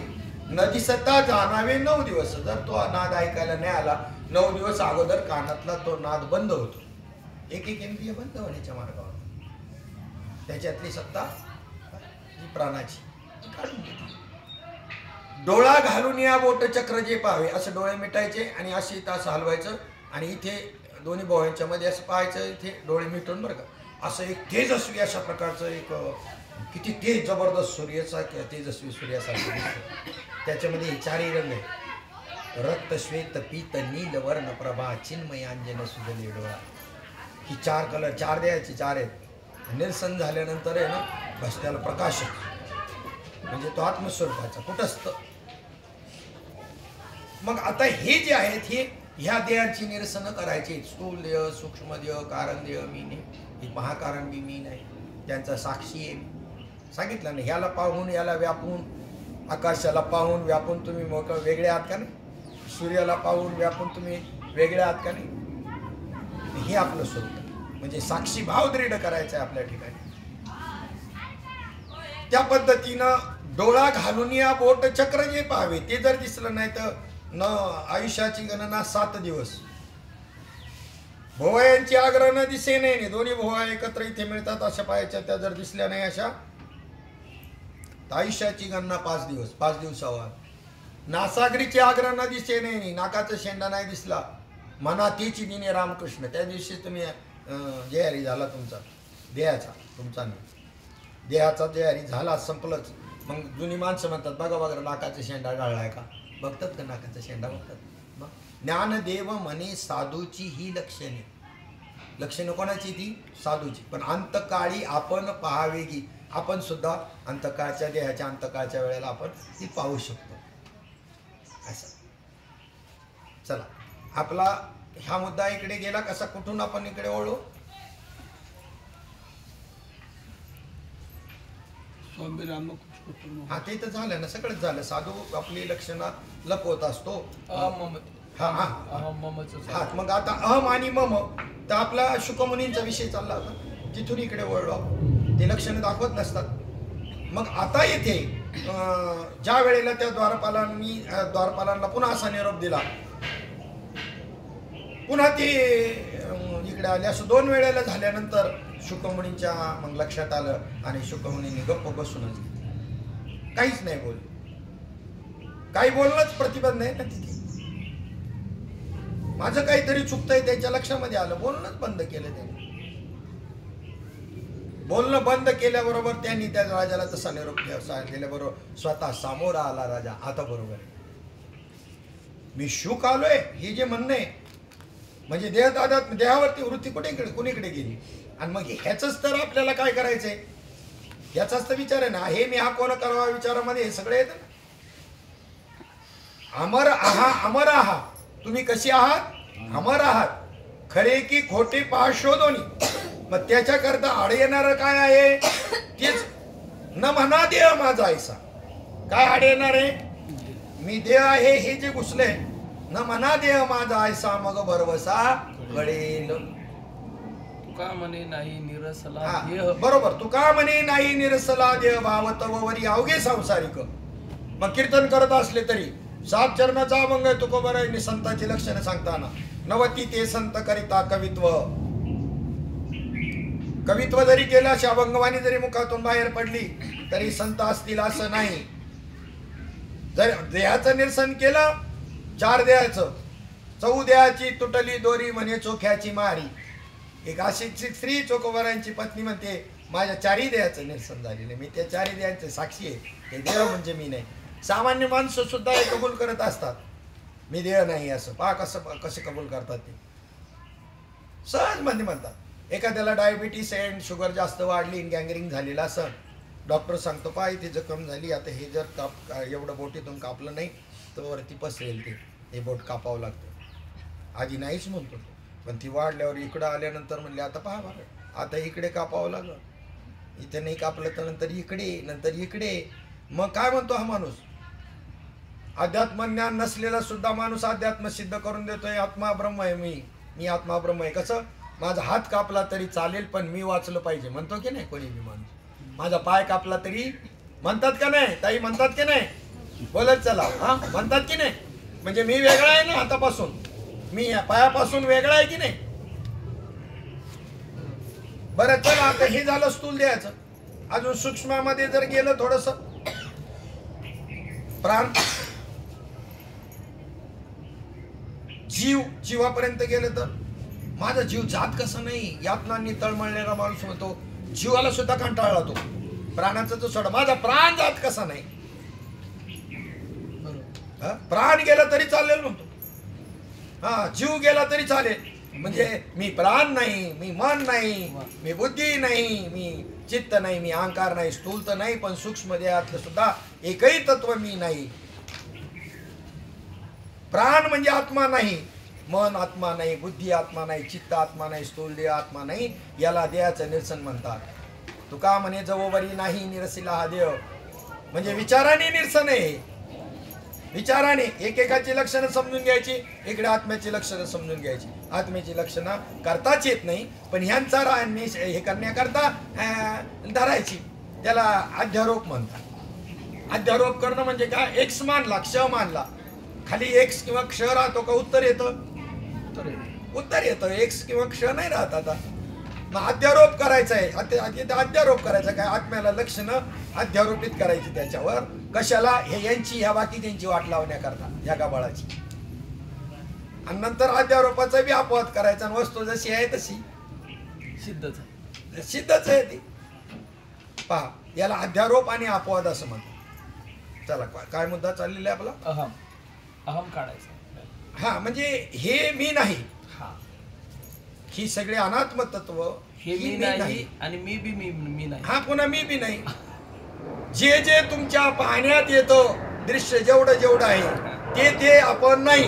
न दिसता जाणावे 9 दिवस. जर तो नाद ऐकायला नाही आला 9 दिवस अगोदर कानातला तो नाद बंद होतो. एक इंद्रिय बंद होण्याच्या मार्गावर त्याच्यातली सत्ता जी प्राणाची काढून घेतली. डोळा घालून या बोट चक्र जे पाहावे, असं डोळे मिटायचे आणि असे इथं असं हलवायचं आणि इथे दोन्ही भोवयांच्या मध्ये असं पाहायचं, इथे डोळे मिटून बरं का, असं एक तेजस्वी अशा प्रकारचं एक किती तेज जबरदस्त सूर्याचा तेजस्वी सूर्यासारखं दिसतं. त्याच्यामध्ये 4 रंग आहे, रक्त श्वेत पीत नील वर्ण प्रभा चिन्मय अंजन सुजले डोळा. ही 4 कलर, 4 द्यायचे, 4 आहेत. निरसन झाल्यानंतर आहे ना बस त्याला प्रकाश म्हणजे तो आत्मस्वरूपाचा कुठंसत. मग आता हे जे आहेत हे ह्या देहाची निरसन करायची. स्थूल देह, सूक्ष्म देह, कारण देह मी नाही, ही महाकारण बी मी नाही, त्यांचा साक्षी आहे. सांगितलं ना, ह्याला पाहून याला व्यापून, आकाशाला पाहून व्यापून तुम्ही वेगळे आहात का नाही, सूर्याला पाहून व्यापून तुम्ही वेगळे आहात का नाही. हे आपलं स्वरूप म्हणजे साक्षी भाव दृढ करायचा आहे आपल्या ठिकाणी. त्या पद्धतीनं डोळा घालून या बोट चक्र जे पाहावे, ते जर दिसलं नाही तर न आयुष्याची गणना 7 दिवस. भोवयांची आग्रह न दिसे नाही, दोन्ही भोवया एकत्र इथे मिळतात अशा पायाच्या, त्या जर दिसल्या नाही अशा तर आयुष्याची गणना 5 दिवस, 5 दिवसावर. नासागरीची आग्रह न दिसे नाही, नाकाचा शेंडा नाही दिसला, मनातीची दिने रामकृष्ण, त्या दिवशी तुम्ही जयारी झाला तुमचा देहाचा, तुमचा देहाचा जयारी झाला, संपलंच. मग जुनी माणसं म्हणतात बघा बघा नाकाचा शेंडा गाळलाय का, बघतात का नाकाचा शेंडा बघतात. मग ज्ञानदेव म्हणे साधूची ही लक्षणे, लक्षणं कोणाची ती साधूची. पण अंतकाळी आपण पाहावे की आपण सुद्धा अंतकाळच्या देहाच्या अंतकाळच्या वेळेला आपण ती पाहू शकतो. असं चला आपला हा मुद्दा इकडे गेला कसा, कुठून आपण इकडे वळू. हा ते तर झालं ना, सगळंच झालं. साधू आपली लक्षणं लपवत असतो. हा मग आता अहम आणि मम तर आपला शुकमुनींचा विषय चालला होता, तिथून इकडे वळलो. ते लक्षणं दाखवत नसतात. मग आता येथे ज्या वेळेला त्या द्वारपालांना पुन्हा असा निरोप दिला, पुन्हा ते इकडे आले. असं 2 वेळेला झाल्यानंतर शुकमुनींच्या मग लक्षात आलं आणि शुकमुनींनी गप्प बसूनच काहीच नाही बोलले. काही बोलणंच प्रतिबंध नाही ना तिथे. माझं काहीतरी चुकतंय त्याच्या लक्षामध्ये आलं, बोलणंच बंद केलं त्यांनी. बोलणं बंद केल्याबरोबर त्यांनी त्या राजाला तसा निरोप केल्याबरोबर स्वतः सामोरा आला राजा. आता बरोबर आहे, मी शुक आलोय हे जे म्हणणं आहे म्हणजे देहावरती वृत्ती कुणीकडे गेली. आणि मग ह्याच तर आपल्याला काय करायचंय याचाच तर विचार आहे ना. हे मी हा कोण करावा विचारामध्ये हे सगळे येतं. अमर आहात तुम्ही, कशी आहात, अमर आहात, खरे की खोटे पहा शोधोनी. मग त्याच्याकरता आड येणार काय आहे तेच, न म्हणा देह माझा ऐसा. काय आड येणार आहे, मी देह आहे हे जे घुसले, न म्हणा देह माझा ऐसा मग भरवसा कळेल. तुका म्हणे नाही निरसला देह, बरोबर, तुका म्हणे नाही निरसला देह, भाव तव वरी अवघे सांसारिक. मग कीर्तन करत असले तरी 7 चरणाचा अभंग आहे तुकोबरायांनी संतांची लक्षणं सांगताना. 90 ते संत करिता कवित्व जरी केलं, अशी अभंगवाणी जरी मुखातून बाहेर पडली तरी संत असतील असं नाही. जर देहाचं निरसन केलं, 4 देहाचं, 4 देहाची तुटली दोरी म्हणे चोख्याची मारी. एक अशी स्त्री चोकोबरायांची पत्नी म्हणते माझ्या 4 देहाचं निरसन झालेलं, मी त्या 4 देहांचे साक्षी आहे. हे देह म्हणजे मी नाही. सामान्य माणसं सुद्धा हे कबूल करत असतात, मी देह नाही असं. पहा कसे कबूल करतात ते, सहज मध्ये म्हणतात. एखाद्याला डायबिटीस अँड शुगर जास्त वाढली, गँग्रीन झालेला असं, डॉक्टर सांगतो पहा इथे जखम झाली, आता हे जर एवढं बोटीतून कापलं नाही तर वरती पसरेल, ते बोट कापावं लागतं. आधी नाहीच म्हणतो, पण ती वाढल्यावर इकडं आल्यानंतर म्हणले आता पहा बरं, आता इकडे कापावं लागलं, इथे नाही कापलं तर नंतर इकडे, नंतर इकडे. मग काय म्हणतो हा माणूस, अध्यात्म ज्ञान नसलेला सुद्धा माणूस अध्यात्म सिद्ध करून देतोय. आत्मा ब्रह्म आहे, मी आत्मा ब्रह्म आहे. कसं? माझा हात कापला तरी चालेल पण मी वाचलं पाहिजे म्हणतो की नाही कोणी बी माणूस. माझा पाय कापला तरी म्हणतात का नाही ताई? म्हणतात की नाही? बोलत चला. हा, म्हणतात की नाही? म्हणजे मी वेगळा आहे ना हातापासून, मी पायापासून वेगळा आहे की नाही? बरं चला, आता हे झालं स्थूल द्यायचं. अजून सूक्ष्मामध्ये जर गेलं थोडस, प्राण जीवापर्यंत गेलं तर माझा जीव जात कसं नाही. यातनांनी तळमळलेला माणूस म्हणतो जीवाला सुद्धा कंटाळला तो. प्राणाचं तो सोडा, माझा प्राण जात कसा नाही. प्राण गेला तरी चालेल म्हणतो. हा, जीव गेला तरी चालेल. म्हणजे मी प्राण नाही, मी मन नाही, मी बुद्धी नाही, मी चित्त नाही, मी अहंकार नाही, स्थूल तर नाही पण सूक्ष्म देहातलं सुद्धा एकही तत्व मी नाही. प्राण म्हणजे आत्मा नाही, मन आत्मा नाही, बुद्धी आत्मा नाही, चित्त आत्मा नाही, स्थूल देह आत्मा नाही. याला देहाचं निरसन म्हणतात. तुका म्हणे जवोबरी नाही निरसिला हा देह. म्हणजे विचाराने निरसन आहे. विचाराने एकेकाची लक्षणं समजून घ्यायची, इकडे आत्म्याची लक्षणं समजून घ्यायची. आत्म्याची लक्षणं करताच येत नाही पण ह्यांचा हे करण्याकरता धरायची. त्याला अध्यारोप म्हणतात. अध्यारोप करणं म्हणजे काय? एक्स मानला, क्ष मानला, खाली एक्स किंवा क्ष राहतो का? उत्तर येतं, उत्तर येतं. एक्स किंवा क्ष नाही राहत. आता मग अध्यारोप करायचा आहे. अध्यारोप करायचा काय? आत्म्याला लक्षणं अध्यारोपित करायची त्याच्यावर. कशाला? हे यांची ह्या बाकीच्यांची वाट लावण्याकरता, या गाबाळाची. आणि नंतर अध्यारोपाचा बी अपवाद करायचा. आणि वस्तू जशी आहे तशी सिद्धच आहे ती. पहा, याला अध्यारोप आणि अपवाद असं म्हणतात. चला, काय मुद्दा चाललेला आहे आपला? अहम काढायचा. हा, म्हणजे हे मी नाही. ही सगळे अनात्म तत्व हे मी नाही आणि मी बी मी नाही. हा, पुन्हा मी बी नाही. जे जे तुमच्या पाहण्यात येतं दृश्य जेवढं आहे ते आपण नाही.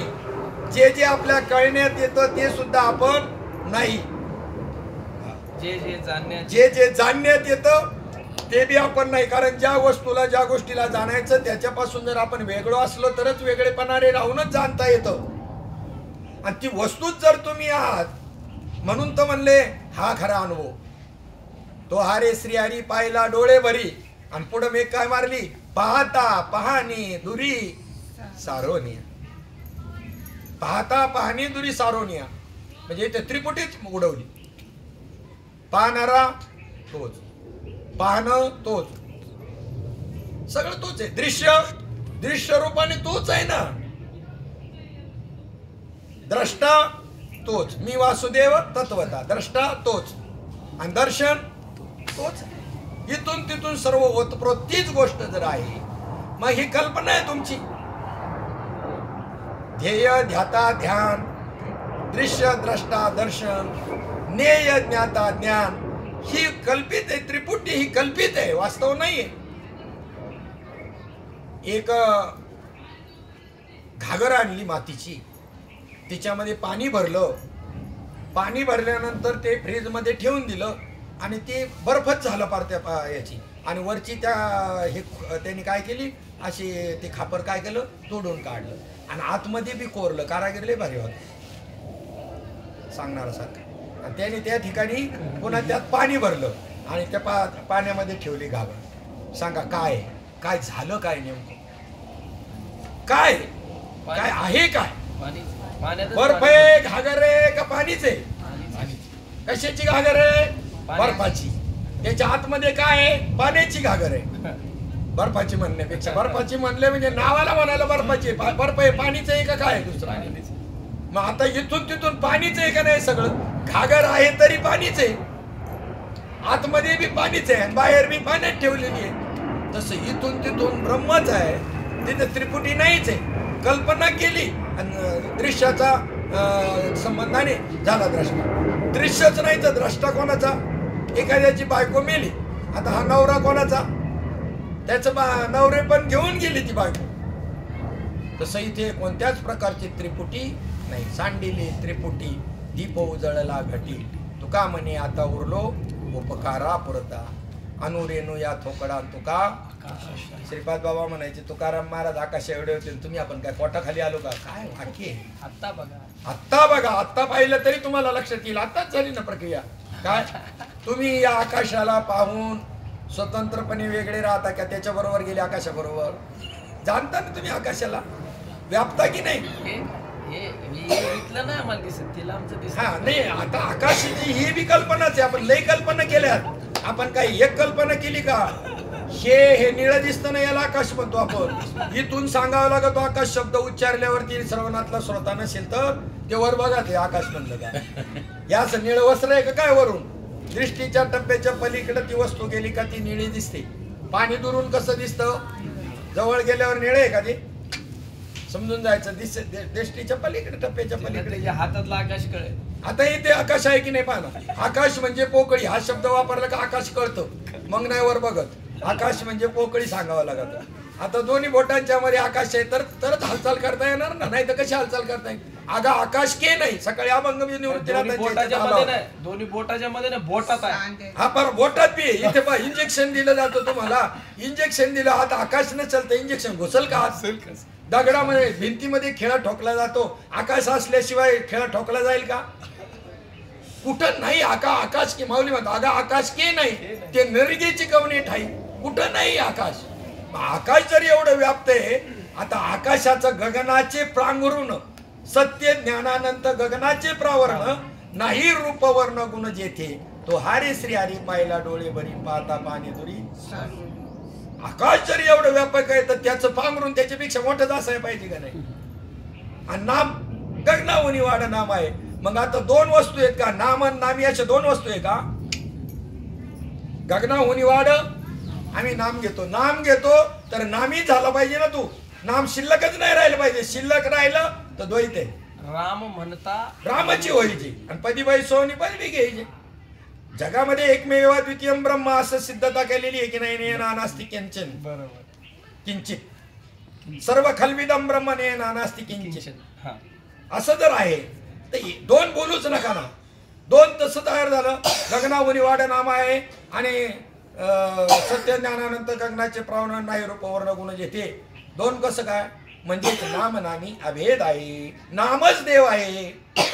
जे जे आपल्या कळण्यात येतं ते सुद्धा आपण नाही. जे जे जाणण्यात येतं ते बी आपण नाही. कारण ज्या वस्तूला, ज्या गोष्टीला जाणायचं त्याच्यापासून जर आपण वेगळं असलो तरच वेगळेपणाने राहूनच जाणता येतं. आणि ती वस्तूच जर तुम्ही आहात म्हणून तर म्हणले हा खरा अनुभव. तो हारे श्रीहरी पाहिला डोळे भरी. आणि पुढे मी काय मारली? पाहता पाहणी दुरी सारोनिया. पाहता पाहणी दुरी सारोनिया म्हणजे ते त्रिपुटीच उडवली. पाहणारा तोच, पाहणं तोच, सगळं तोच आहे. दृश्य रूपाने तोच आहे ना. द्रष्टा तोच. मी वासुदेव तत्वता. द्रष्टा तोच आणि दर्शन तोच. इथून तिथून सर्व ओतप्रोत तीच गोष्ट जर आहे मग ही कल्पना आहे तुमची. ध्येय ध्याता ध्यान, दृश्य द्रष्टा दर्शन, ज्ञेय ज्ञाता ज्ञान ही कल्पित आहे. त्रिपुटी ही कल्पित आहे, वास्तव नाहीये. एक घागर आणली मातीची, तिच्यामध्ये पाणी भरलं. पाणी भरल्यानंतर ते फ्रीज मध्ये ठेवून दिलं आणि ते बर्फच झालं पार त्या याची. आणि वरची त्यांनी काय केली, अशी ते खापर काय केलं, तोडून काढलं आणि आतमध्ये बी कोरलं. कारागिरले भारी होत सांगणार सारखं. आणि त्याने त्या ठिकाणी पुन्हा त्यात पाणी भरलं आणि त्या पाण्यामध्ये ठेवली घागर. सांगा काय झालं? काय नेमकं काय काय आहे? काय बर्फ आहे, घागर आहे का पाणीच आहे? कशाची घागर आहे? बर्फाची. त्याच्या आतमध्ये काय आहे? पाण्याची घागर आहे. बर्फाची म्हणण्यापेक्षा बर्फाची म्हणले म्हणजे नावाला म्हणायला बर्फाची. बर्फ आहे, पाणीच आहे का काय दुसरं? मग आता इथून तिथून पाणीच आहे का नाही? सगळं घागर आहे तरी पाणीच आहे. आतमध्ये बी पाणीच आहे आणि बाहेर बी पाण्यात ठेवलेली आहे. तसं इथून तिथून ब्रह्मच आहे, तिथे त्रिपुटी नाहीच आहे. कल्पना केली आणि दृश्याचा संबंधाने झाला द्रष्टा. दृश्यच नाही तर द्रष्टा कोणाचा? एखाद्याची बायको मेली, आता हा नवरा कोणाचा? त्याचं नवरे पण घेऊन गेली ती बायको. तसं इथे कोणत्याच प्रकारची त्रिपुटी नाही. सांडिली त्रिपुटी दीप उजळला घटी. तुका म्हणे आता उरलो उपकारा पुरता. अनुरेणू या थोकडा तुका श्रीपाद बाबा म्हणायचे तुकाराम महाराज आकाश एवढे होते तुम्ही आपण काय पोटाखाली आलो का काय वाक्य आत्ता बघा आत्ता पाहिलं तरी तुम्हाला लक्षात येईल आत्ताच झाली ना प्रक्रिया काय तुम्ही या आकाशाला पाहून स्वतंत्रपणे वेगळे राहता का त्याच्याबरोबर गेले आकाशाबरोबर जाणता ना तुम्ही आकाशाला व्यापता की नाही हा नाही आता आकाशाची ही बी कल्पनाच आहे आपण लई कल्पना केल्यात आपण काही एक कल्पना केली का हे निळं दिसतं ना याला आकाश म्हणतो आपण इथून सांगावं लागतो आकाश शब्द उच्चारल्यावरती श्रवणातला श्रोता नसेल तर ते वर बघा ते आकाश म्हणलं का याच निळ वस्त्र आहे का काय वरून दृष्टीच्या टप्प्याच्या पलीकडे ती वस्तू गेली का ती निळी दिसते पाणी दुरून कसं दिसतं जवळ गेल्यावर निळे आहे का ते समजून जायचं दृष्टीच्या पलीकडे टप्प्याच्या पलीकडे हातातला आकाश कळे आता इथे आकाश आहे की नाही पाहना आकाश म्हणजे पोकळी हा शब्द वापरला का आकाश कळतं मग नाही वर बघत आकाश म्हणजे पोकळी सांगावं लागत आता दोन्ही बोटांच्या मध्ये आकाश आहे तरच हालचाल करता येणार ना नाही तर कशी हालचाल करता येईल अगं आकाश के नाही सकाळी अभंग निवृत्ती दोन्ही बोटाच्या मध्ये ना बोटात आहे हा पर बोटात बी इथे पहा इंजेक्शन दिलं जातं तुम्हाला इंजेक्शन दिलं आता आकाश न चालतं इंजेक्शन घुसल का दगडामध्ये भिंतीमध्ये खेळा ठोकला जातो आकाश असल्याशिवाय खेळा ठोकला जाईल का कुठं नाही आकाश की माऊली म्हणतो अगं आकाश के नाही ते नरगेची कवणी ठाई कुठं नाही आकाश आकाश जर एवढं व्याप्त आहे आता आकाशाचं गगनाचे प्रांगुरून सत्य ज्ञानानंत गगनाचे प्रावरण नाही रूपवर्ण गुण जेथे तो हारे श्री हरी पाहिला डोळे भरी पाहता पाणी दुरी आकाश जर एवढं व्यापक आहे तर त्याचं पांघरून त्याच्यापेक्षा मोठंच असायला पाहिजे का नाही आणि नाम गगनाहून वाढ नाम आहे मग आता दोन वस्तू आहेत का नाम आणि नामी अशा दोन वस्तू आहे का गगनाहून वाढ आम्ही नाम घेतो तर नामी झाला पाहिजे ना तू नाम शिल्लकच नाही राहिलं पाहिजे शिल्लक राहिलं तर द्वैत आहे राम म्हणता रामाची व्हायची आणि पदीबाई सोनी पदवी घ्यायची जगामध्ये एकमेव द्वितीय ब्रह्म असं सिद्धता केलेली आहे की नाही नास्ति किंचन बरोबर किंचित सर्व खलविदम ब्रह्म नास्ति किंचित असं जर आहे तर दोन बोलूच नका ना दोन तसं तयार झालं गगनावनी वाड नाम आहे आणि सत्य ज्ञानानंतर गगनाचे प्रावण नाही रूपवर्ण गुण जेथे दोन कसं काय म्हणजे नाम नामी अभेद आहे नामच देव आहे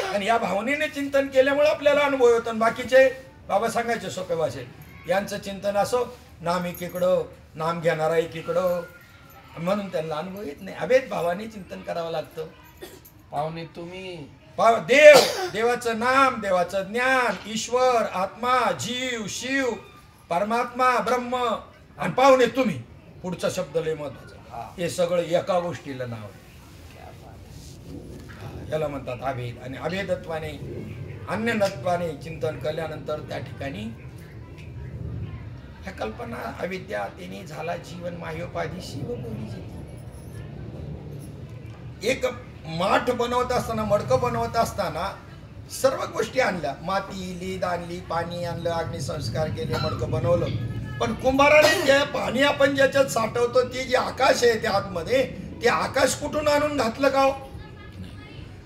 आणि या भावनेने चिंतन केल्यामुळे आपल्याला अनुभव होतो आणि बाकीचे बाबा सांगायचे सोप्या भाषेत यांचं चिंतन असो नाम एकीकडं नाम घेणारा एकीकडं म्हणून त्यांना अनुभव येत नाही अभेद भावाने चिंतन करावं लागतं पाहुणे तुम्ही देवाचं नाम देवाचं ज्ञान ईश्वर आत्मा जीव शिव परमात्मा ब्रह्म आणि पाहुणे तुम्ही पुढचा शब्द लय महत्वाचा हे सगळं एका गोष्टीला नाव याला म्हणतात अभेद आणि अभेदत्वाने अन्यनत्वाने चिंतन केल्यानंतर त्या ठिकाणी ह्या कल्पना अविद्या तेने झाला जीवन मायोपाधी शिव बोलीची एक माठ बनवत असताना मडकं बनवत असताना सर्व गोष्टी आणल्या माती लीद आणली पाणी आणलं अग्निसंस्कार केले मडकं बनवलं पण कुंभाराने जे पाणी आपण ज्याच्यात साठवतो ते जे आकाश आहे त्या आतमध्ये ते आकाश कुठून आणून घातलं का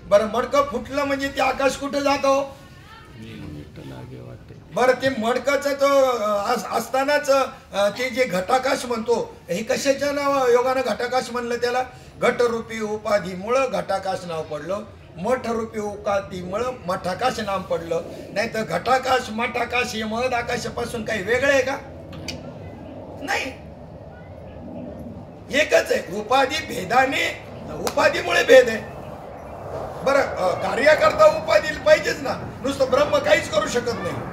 बरं मडकं फुटलं म्हणजे ते आकाश कुठे जातो बरं ते मडकाचं तो असतानाच ते जे घटाकाश म्हणतो हे कशाच्या नाव योगानं घटाकाश म्हणलं त्याला घटरूपी उपाधीमुळं घटाकाश नाव पडलं मठरूपी उपाधीमुळं मठाकाश नाव पडलं नाही तर घटाकाश मठाकाश हे मध आकाशापासून काही वेगळं आहे का नाही एकच आहे उपाधी भेदाने उपाधीमुळे भेद आहे बरं कार्यकर्ता उपाधी पाहिजेच ना नुसतं ब्रह्म काहीच करू शकत नाही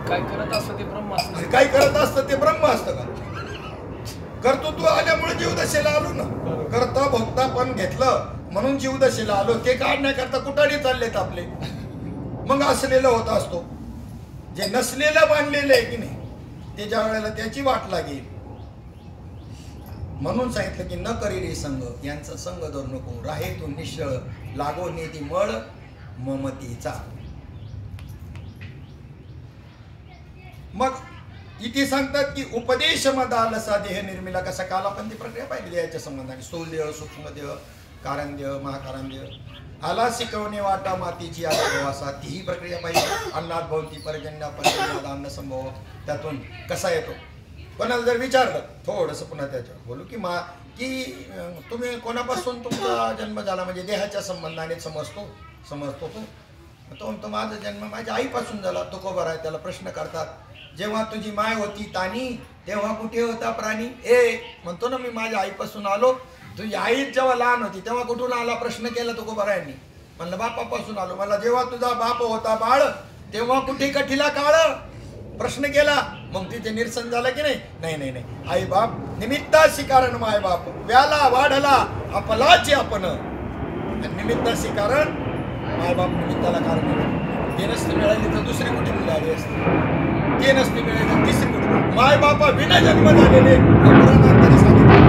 काय करत असतं ते ब्रह्म असतं काय करत असतं ते ब्रह्म असतं का कर्तृत्व आल्यामुळे जीवदशेला आलो ना करता भोगता पण घेतलं म्हणून जीवदशेला आलो ते काढण्याकरता कुठाडी चाललेत आपले मग असलेलं होत असतो जे नसलेलं बांधलेलं आहे की नाही ते ज्या वेळेला त्याची वाट लागेल म्हणून सांगितलं की न करी रे संग यांचा संग धरू नको राहे तू निश्चळ लागो नेती मळ ममतीचा मग इथे सांगतात की उपदेश मदालसा देह निर्मिला कसा काल आपण ती प्रक्रिया पाहिली याच्या संबंधाने स्थूल देह सूक्ष्म देह कारण देह महाकारण देह आला शिकवणे वाटा मातीची आत्मवासा, तीही प्रक्रिया पाहिजे. अन्नात भवती पर्जन्या पर्जन्यात अन्न संभव, त्यातून कसा येतो. कोणाला जर विचारलं थोडंसं पुन्हा त्याच्यावर बोलू की तुम्ही कोणापासून तुमचा जन्म झाला, म्हणजे देहाच्या संबंधाने समजतो तो म्हणतो माझा जन्म माझ्या आईपासून झाला. तो खबर आहे. त्याला प्रश्न करतात, जेव्हा तुझी माय होती तानी तेव्हा कुठे होता प्राणी. म्हणतो ना मी माझ्या आईपासून आलो. तुझी आई जेव्हा लहान होती तेव्हा कुठून आला प्रश्न केला तो खबर आहे. म्हणलं बापापासून आलो. मला जेव्हा तुझा बाप होता बाळ तेव्हा कुठे कठीला काळ प्रश्न केला. मग तिथे निरसन झालं की नाही. आई बाप निमित्ताशी कारण माय बाप व्याला वाढला आपलाचे आपण, निमित्ताशी कारण माय बाप निमित्ताला कारण. ते नसते मिळाली तर दुसरी कुठे मिळाली असते, ते नसते मिळाली तर तिसरी कुठे. माय बापा विना जन्म झालेले पुराणांतरी सांगितले.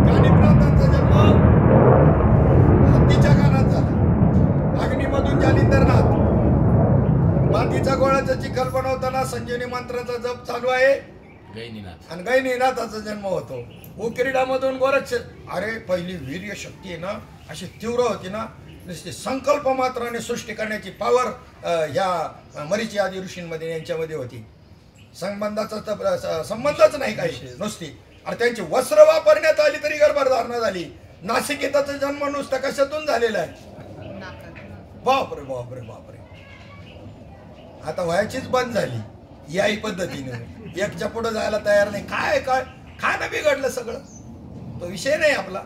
कानिप्रातांचा जन्म हत्तीच्या कानात झाला, अग्नीमधून जालिंदरनाथ. मातीचा गोळाचा चिखल बनवताना संजीवनी मंत्राचा जप चालू आहे आणि गैनीनाथाचा जन्म होतो. उकिरडामधून गोरक्ष. अरे पहिली वीर्य शक्ती आहे ना अशी तीव्र होती ना, नुसते संकल्प मात्राने सृष्टी करण्याची पावर ह्या मरीची आदी ऋषींमध्ये यांच्यामध्ये होती. संबंधच नाही काही नुसती. अरे त्यांची वस्त्र वापरण्यात आली तरी गर्भधारणा झाली. नासिकेताचा जन्म नुसता कशातून झालेला आहे. बापरे बापरे बापरे. आता व्हायचीच बंद झाली याही पद्धतीने. एकच्या पुढे जायला तयार नाही. काय खाणं बिघडलं सगळं, तो विषय नाही आपला.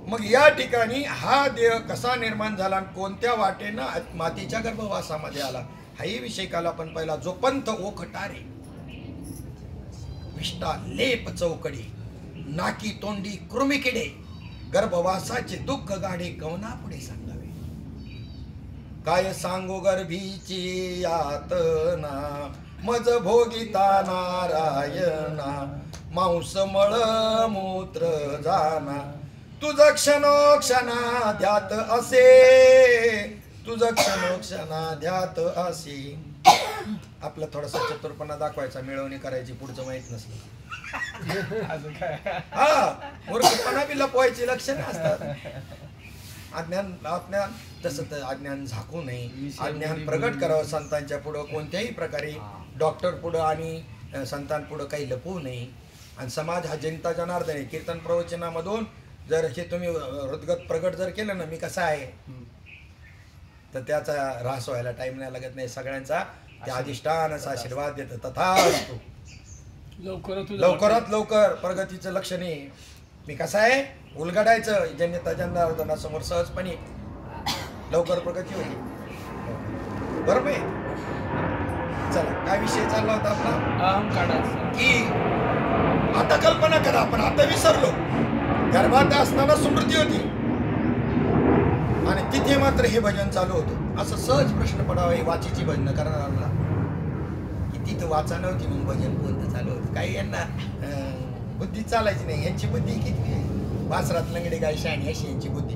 मग या ठिकाणी हा देह कसा निर्माण झाला आणि कोणत्या वाटेनं मातीच्या गर्भवासामध्ये आला हाही विषय काल आपण पहिला. जो पंथ ओखटारे विष्टा लेप चौकडी, नाकी तोंडी कृमिकिडे, गर्भवासाचे दुःख गाडे कवना पुढे सांगावे. काय सांगू गर्भीची यातना, मज भोगिता नारायणा, मांस मळ मूत्र जाना, तुझ क्षणोक्षणा ध्यात असे, तुझ क्षणोक्षणा ध्यात असे. आपला थोडासा चतुरपणा दाखवायचा, मिळवणी करायची, पुढचं माहित नसलं. हा मूर्खपणा बी लपवायची लक्षणं असतात. अज्ञान तसं तर अज्ञान झाकू नये, अज्ञान प्रगट करावं संतांच्या पुढं. कोणत्याही प्रकारे डॉक्टर पुढं आणि संतान पुढं काही लपवू नये. आणि समाज हा जनता जनार्दन आहे. कीर्तन प्रवचनामधून जर हे तुम्ही हृदगत प्रगट जर केलं ना मी कसा आहे, तर त्याचा ऱ्हास व्हायला टाइम नाही लागत नाही. सगळ्यांचा त्या अधिष्ठानाचा आशीर्वाद देतं. तथा लवकरात लवकर प्रगतीचं लक्षण आहे. मी कसं आहे उलगडायचं जनता जनार्दनासमोर सहजपणे, लवकर प्रगती होती. बरोबर आहे. चला काय विषय चालला होता आपला, की आता कल्पना करा आपण आता विसरलो. गर्भात असताना स्मृती होती आणि तिथे मात्र हे भजन चालू होतं. असं सहज प्रश्न पडावा हे वाचीची भजन करणाऱ्याला, की तिथं वाचा नव्हती मग भजन कोणतं चालू होतं. काही यांना बुद्धी चालायची नाही. यांची बुद्धी किती वासरात लंगडे गाय शाणी अशी यांची बुद्धी.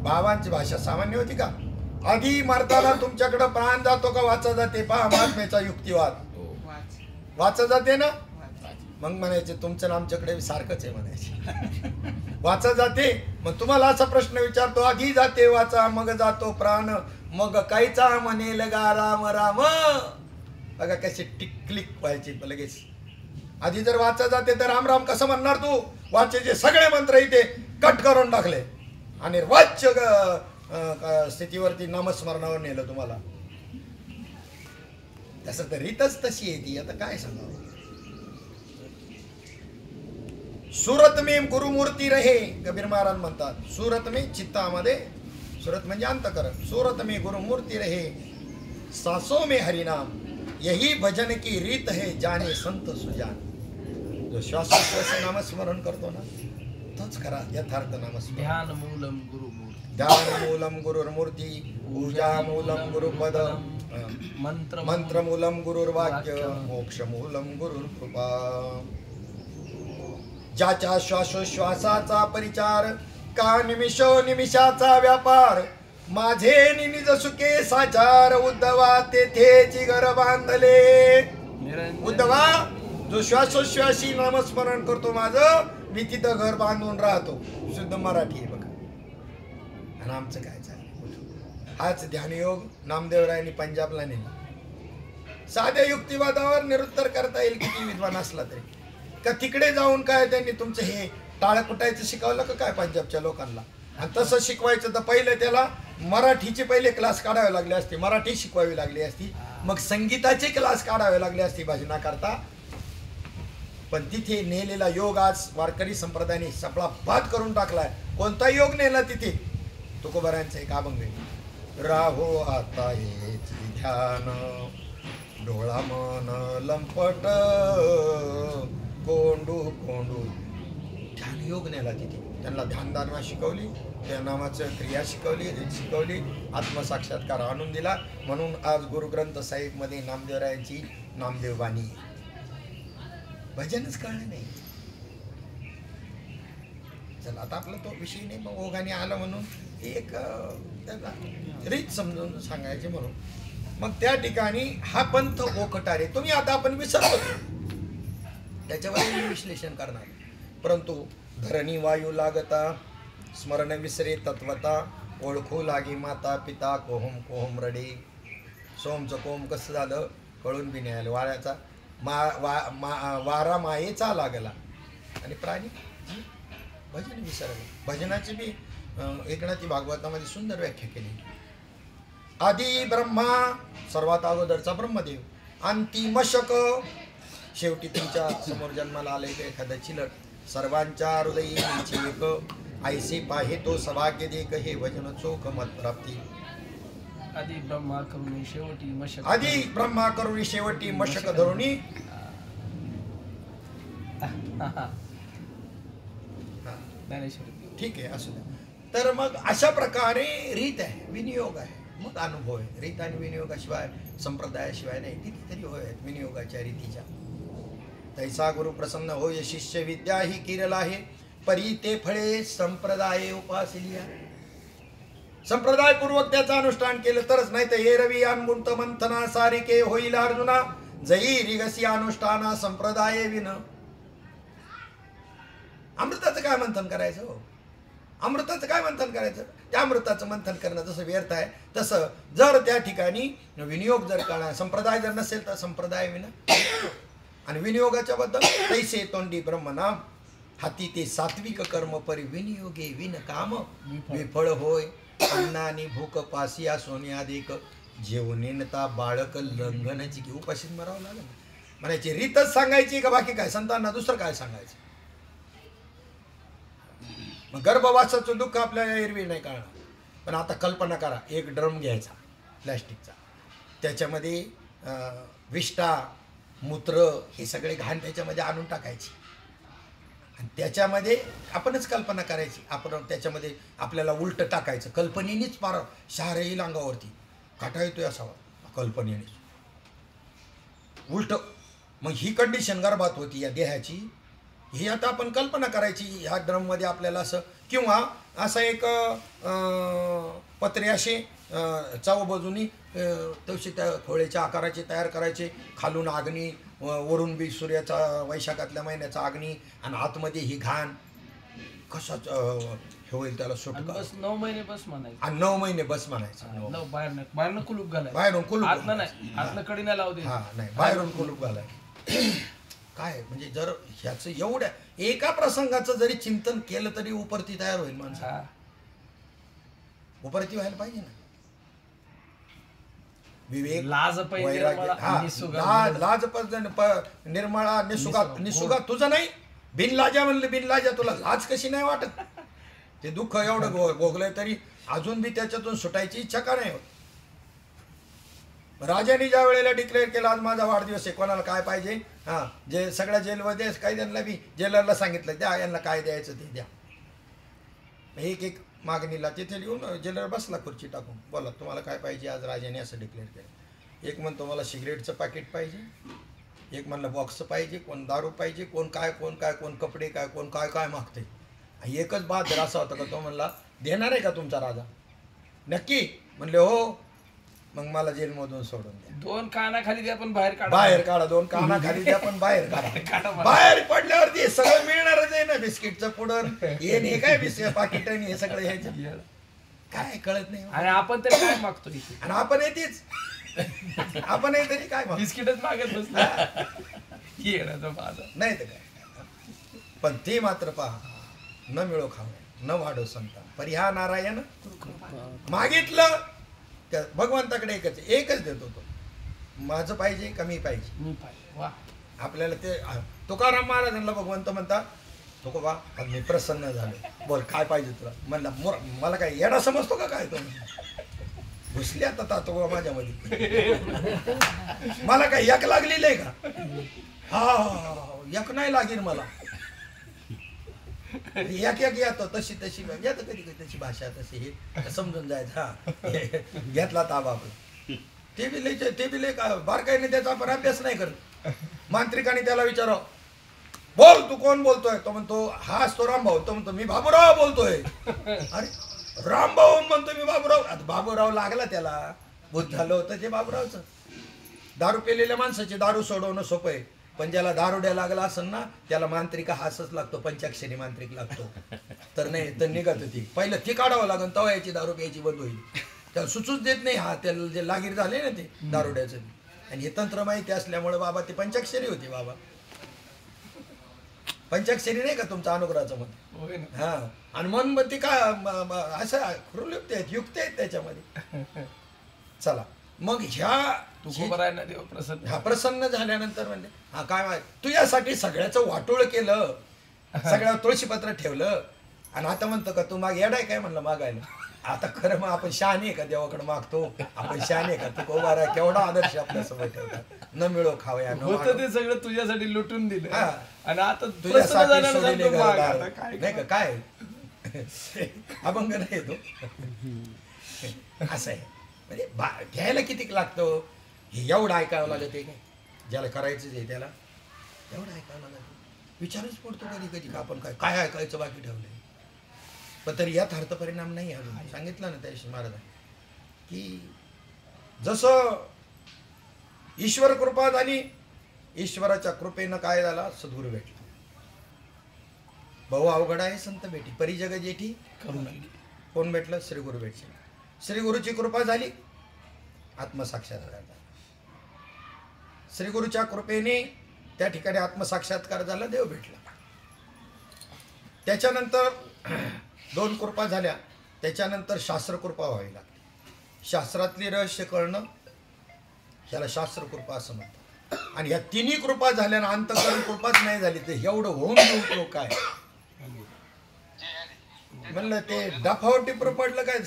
बाबांची भाषा सामान्य होती का. आधी मारताना तुमच्याकडे प्राण जातो का वाचा जाते. पहा महात्म्याचा युक्तिवाद. वाचा जाते ना, मग म्हणायचे तुमचं आमच्याकडे सारखंच आहे म्हणायचे. वाचा जाते. मग तुम्हाला असा प्रश्न विचारतो, आधी जाते वाचा मग जातो प्राण, मग कायचा म्हणेल गा राम राम. बघा कशी टिकलिक व्हायची लगेच. आधी जर वाचा जाते तर राम राम कसं म्हणणार तू. वाचेचे सगळे मंत्र इथे कट करून टाकले आणि वाच्य स्थितीवरती नामस्मरणावर नेलं तुम्हाला. तसं तर रीतच तशी आहे ती. आता काय सांगावं. सुरत में गुरुमूर्ती रहे, कबीर महाराज म्हणतात. सुरत में चित्तामध्ये, सुरत म्हणजे अंतकरण. सुरत में गुरुमूर्ती रहे, सांसों में हरिनाम, यही भजन की रीत है जाने संत सुजान. जो श्वासोश्वास नामस्मरण करतो ना तोच खरा यथार्थ नामस्मरण. ध्यान मूलम गुरुमूर्ती, ध्यान मूलम गुरुर्मूर्ती, पूजा मूलम गुरुपद, मंत्र मूलम गुरुर्वाक्य, मोक्ष मूलम गुरुर्कृपा. ज्याच्या श्वासोश्वासाचा परिचार, का निमिषो निमिषाचा व्यापार, माझे निज सुखे साचार, उद्धवा तेथेची घर बांधले. उद्धवा जो श्वासोश्वासी नामस्मरण करतो माझं, मी तिथं घर बांधून राहतो. शुद्ध मराठी आहे बघा. आणि आमचं काय चाललं? हाच ध्यानयोग नामदेवरायांनी पंजाबला नेला. साध्या युक्तिवादावर निरुत्तर करता येईल किती विद्वान असला तरी. का तिकडे जाऊन काय त्यांनी तुमचं हे टाळ कुटायचं शिकवलं का काय पंजाबच्या लोकांना? आणि तसं शिकवायचं तर पहिले त्याला मराठीचे पहिले क्लास काढावे लागले असते, मराठी शिकवावी लागली असती, मग संगीताचे क्लास काढावे लागले असते भजनाकरता. पण तिथे नेलेला योग आज वारकरी संप्रदायाने सगळा बाद करून टाकलाय. कोणता योग नेला तिथे? तुकोबारांचं एक अभंग आहे, राहो आता हेच ध्यान डोळा मन लंपट कोंडू कोंडू. ध्यान योग नेला तिथे. त्यांना ध्यानधारणा शिकवली, त्या नामाचं क्रिया शिकवली, रीत शिकवली, आत्मसाक्षात्कार आणून दिला. म्हणून आज गुरुग्रंथ साहिब मध्ये नामदेवरायांची नामदेवबाणी. भजनच कळलं नाही. चला आता आपला तो विषय नाही, मग ओघाने आलं म्हणून एक त्याला रीत समजून सांगायचे म्हणून. मग त्या ठिकाणी हा पंथ ओखटारे तुम्ही आता आपण विसरलो, त्याच्यावर विश्लेषण करणार. परंतु धरणी वायू लागता स्मरण विसरे तत्वता ओळखू लागे माता पिता कोहम कोहम रडे. सोमचं कोम कसं झालं कळून बी नाही आलं. वाऱ्याचा वारा मायेचा लागला आणि प्राणी भजन विसरले. भजनाची बी एकनाथी भागवतामध्ये सुंदर व्याख्या केली. आदी ब्रह्मा सर्वात अगोदरचा ब्रह्मदेव, अंतिम शक शेवटी तुमच्या समोर जन्माला आले एखादा चिलट, सर्वांच्या हृदयी एक ऐसे पाहे तो सभाग्य देख हे भजन चोख मत प्राप्ती. आधी ब्रह्मा करुणी शेवटी मशक, आधी ब्रह्मा करुणी शेवटी मशक धरुणी. ठीक आहे असू द्या. तर मग अशा प्रकारे रीत आहे, विनियोग आहे, मग अनुभव आहे. रीत आणि विनियोगाशिवाय संप्रदायाशिवाय नाही. कितीतरी होय आहेत विनियोगाच्या रीतीच्या. तैसा गुरु प्रसन्न होय शिष्य विद्या ही किरल आहे, परी ते फळे संप्रदाय उपासिलिया. संप्रदायपूर्वक त्याचं अनुष्ठान केलं तरच, नाही तर एरवी अनगुंत मंथना सारिके होईल अर्जुना, जई रिगसी अनुष्ठाना संप्रदाय विन. अमृताचं काय मंथन करायचं हो? अमृताचं काय मंथन करायचं? त्या अमृताचं मंथन करणं जसं व्यर्थ आहे, तसं जर त्या ठिकाणी विनियोग जर करणार संप्रदाय जर नसेल तर संप्रदाय विन. आणि विनियोगाच्या बद्दल तैसे तोंडी ब्रह्मनाम हाती ते सात्विक कर्म परी विनियोगे विन काम विफळ होय. अन्नानी भूक पासिया सोन्यादेक जेवणेनता बाळक लंघनाची की उपाशीत मरावं लागेल म्हणायची. रीतच सांगायची का बाकी काय? संतांना दुसरं काय सांगायचं? मग गर्भवासाचं दुःख आपल्याला एरवी नाही कळणार. पण आता कल्पना करा, एक ड्रम घ्यायचा प्लॅस्टिकचा, त्याच्यामध्ये विष्ठा मूत्र हे सगळे घाण त्याच्यामध्ये आणून टाकायची आणि त्याच्यामध्ये आपणच कल्पना करायची. आपण त्याच्यामध्ये आपल्याला उलट टाकायचं. कल्पनेनेच पार शहार येईल अंगावरती, काटा येतोय असावा कल्पनेनेच उलट. मग ही कंडिशन गर्भात होती या देहाची. ही आता आपण कल्पना करायची ह्या ड्रममध्ये आपल्याला असं, किंवा असं एक पत्रे असे चव बाजूनी तसे त्या खोळ्याच्या आकाराचे तयार करायचे. खालून अग्नी, वरून बी सूर्याचा वैशाखातल्या महिन्याचा अग्नी, आणि आतमध्ये ही घाण. कशाच हे होईल त्याला सुट. बस 9 महिने बस म्हणायचं. आणि 9 महिने बस म्हणायचं. बाहेरनं कुलूप घालाय, बाहेरून कुलूप, आतनं नाही, आतनं कडी नाही लावू दे. हा नाही, बाहेरून कुलूप घालाय. काय म्हणजे जर ह्याचं एवढ्या एका प्रसंगाचं जरी चिंतन केलं तरी उपरती तयार होईल माणसं. उपरती व्हायला पाहिजे ना. विवेक, लाज वैराग्य, लाज निर्मळा निसुगा तुझं नाही. बिनलाजा म्हणले, बिनलाजा तुला लाज कशी नाही वाटत? ते दुःख एवढं भोगलंय तरी अजून बी त्याच्यातून सुटायची इच्छा का नाही होत? राजाने ज्या वेळेला डिक्लेअर केला आज माझा वाढदिवस आहे, कोणाला काय पाहिजे, हां जे सगळ्या जेलमध्ये कैद्यांना बी जेलरला सांगितलं द्या यांना काय द्यायचं ते द्या. एक एक मागणीला तिथे लिहून जेलर बसला खुर्ची टाकून, बोला तुम्हाला काय पाहिजे आज राजाने असं डिक्लेअर केलं. एक म्हणतो मला सिगरेटचं पॅकेट पाहिजे, एक म्हणलं बॉक्स पाहिजे, कोण दारू पाहिजे, कोण काय कोण कपडे काय, कोण काय काय मागते. एकच बहादर असा होता का तो म्हणला देणार आहे का तुमचा राजा? नक्की म्हणले हो. मग मला जेलमधून सोडून द्या. 2 कानाखाली द्या पण बाहेर काढा. बाहेर काढा, 2 कानाखाली द्या पण बाहेर काढा. काढा मला. बाहेर पडल्यावरती सगळं मिळणारच आहे ना, बिस्किटचं पुडण हे काय बिस्किट पाकिट हे सगळं ह्याचं काय कळत नाही. आणि आपण तरी काय मागतो इथे? आणि आपण येतेच आपण तरी काय मागतो? बिस्किटच मागत बसला येण्याचा माझा नाही तर काय. पण ते मात्र पहा, न मिळो खावे न वाढो संता परी हा नारायण मागितलं त्या भगवंताकडे एकच देतो तो. माझं पाहिजे कमी पाहिजे मी पाहिजे. वा आपल्याला ते. तुकाराम महाराजांना भगवंत म्हणतात, तुकोबा आज मी प्रसन्न झालो, बोल काय पाहिजे तुला. म्हणला मला काय येडा समजतो का काय तो. घुसली आता तातोबा माझ्यामध्ये. मला काय यक लागलेलं आहे का? हा यक नाही लागेल मला. एक येतो तशी तशी येतं कधी कधी तशी भाषा तशी हे समजून जायचं. हा घेतला ताबा आपण. ते बी लय बारकाईने त्याचा आपण अभ्यास नाही करत. मांत्रिकाने त्याला विचारावं, बोल तू कोण बोलतोय. तो म्हणतो हा असतो रामभाऊ. तो म्हणतो मी बाबूराव बोलतोय. अरे रामभाऊ म्हणतो मी बाबूराव. आता बाबूराव लागला त्याला. भूत झालं होतं ते बाबूरावचं. दारू पेलेल्या माणसाची दारू सोडवणं सोपं आहे, पण ज्याला दारुड्या लागला असेल ना त्याला मांत्रिक हासच लागतो. पंचाक्षरी मांत्रिक लागतो. तर नाही तर निघत होती. पहिलं ती काढावं लागेल तेव्हा याची दारू प्यायची बंद होईल. त्याला सुचूच देत नाही. हा त्याला जे लागीर झाले ना ते दारुड्याचं, आणि हे तंत्र माहिती असल्यामुळे बाबा ते पंचाक्षरी होती. बाबा पंचाक्षरी नाही का तुमचं अनुग्रहाचं मत. हा आणि मन मग ती काय असं खुरलुप्त आहेत, युक्त आहेत त्याच्यामध्ये. चला मग देव प्रसन्न. हा प्रसन्न झाल्यानंतर म्हणजे हा काय तू यासाठी सगळ्याचं वाटोळ केलं, सगळ्यावर तुळशीपत्र ठेवलं, आणि आता म्हणतो का तू माग येडाय काय म्हणलं मागायला. आता खरं मग आपण शहाणे आहे का देवाकडे मागतो. आपण शहाणे आहे का. तू कोबारा केवढा आदर्श आपल्यासमोर ठेवता. न मिळो खावया होतं ते सगळं तुझ्यासाठी लुटून दिलं, आणि आता तुझ्यासाठी सोडलेले घरदार. नाही का काय अभंग नाही तो. असं आहे म्हणजे घ्यायला किती लागतो हे एवढं ऐकावं लागत आहे काय. ज्याला करायचंच आहे त्याला एवढं ऐकावं लागत. विचारच पडतो कधी कधी का आपण काय काय ऐकायचं बाकी ठेवलंय. पण तरी यात अर्थ परिणाम नाही. अजून सांगितलं ना त्याशी महाराज की जसं ईश्वर कृपा झाली, ईश्वराच्या कृपेनं काय झाला, सद्गुरू भेटला. भाऊ अवघड आहे संत भेटी परिजग जेठी करून राहिली. कोण भेटलं? श्रीगुरु भेटले. श्रीगुरूची कृपा झाली, आत्मसाक्षात्कार झाला. श्रीगुरूच्या कृपेने त्या ठिकाणी आत्मसाक्षात्कार झाला, देव भेटला. त्याच्यानंतर 2 कृपा झाल्या. त्याच्यानंतर शास्त्रकृपा व्हावी लागली. शास्त्रातली रहस्य कळणं ह्याला शास्त्रकृपा असं म्हणतात. आणि ह्या 3 कृपा झाल्यानं अंतःकरण कृपाच नाही झाली तर एवढं होऊन उपयोग काय. म्हणलं ते डफावटी पडलं काय,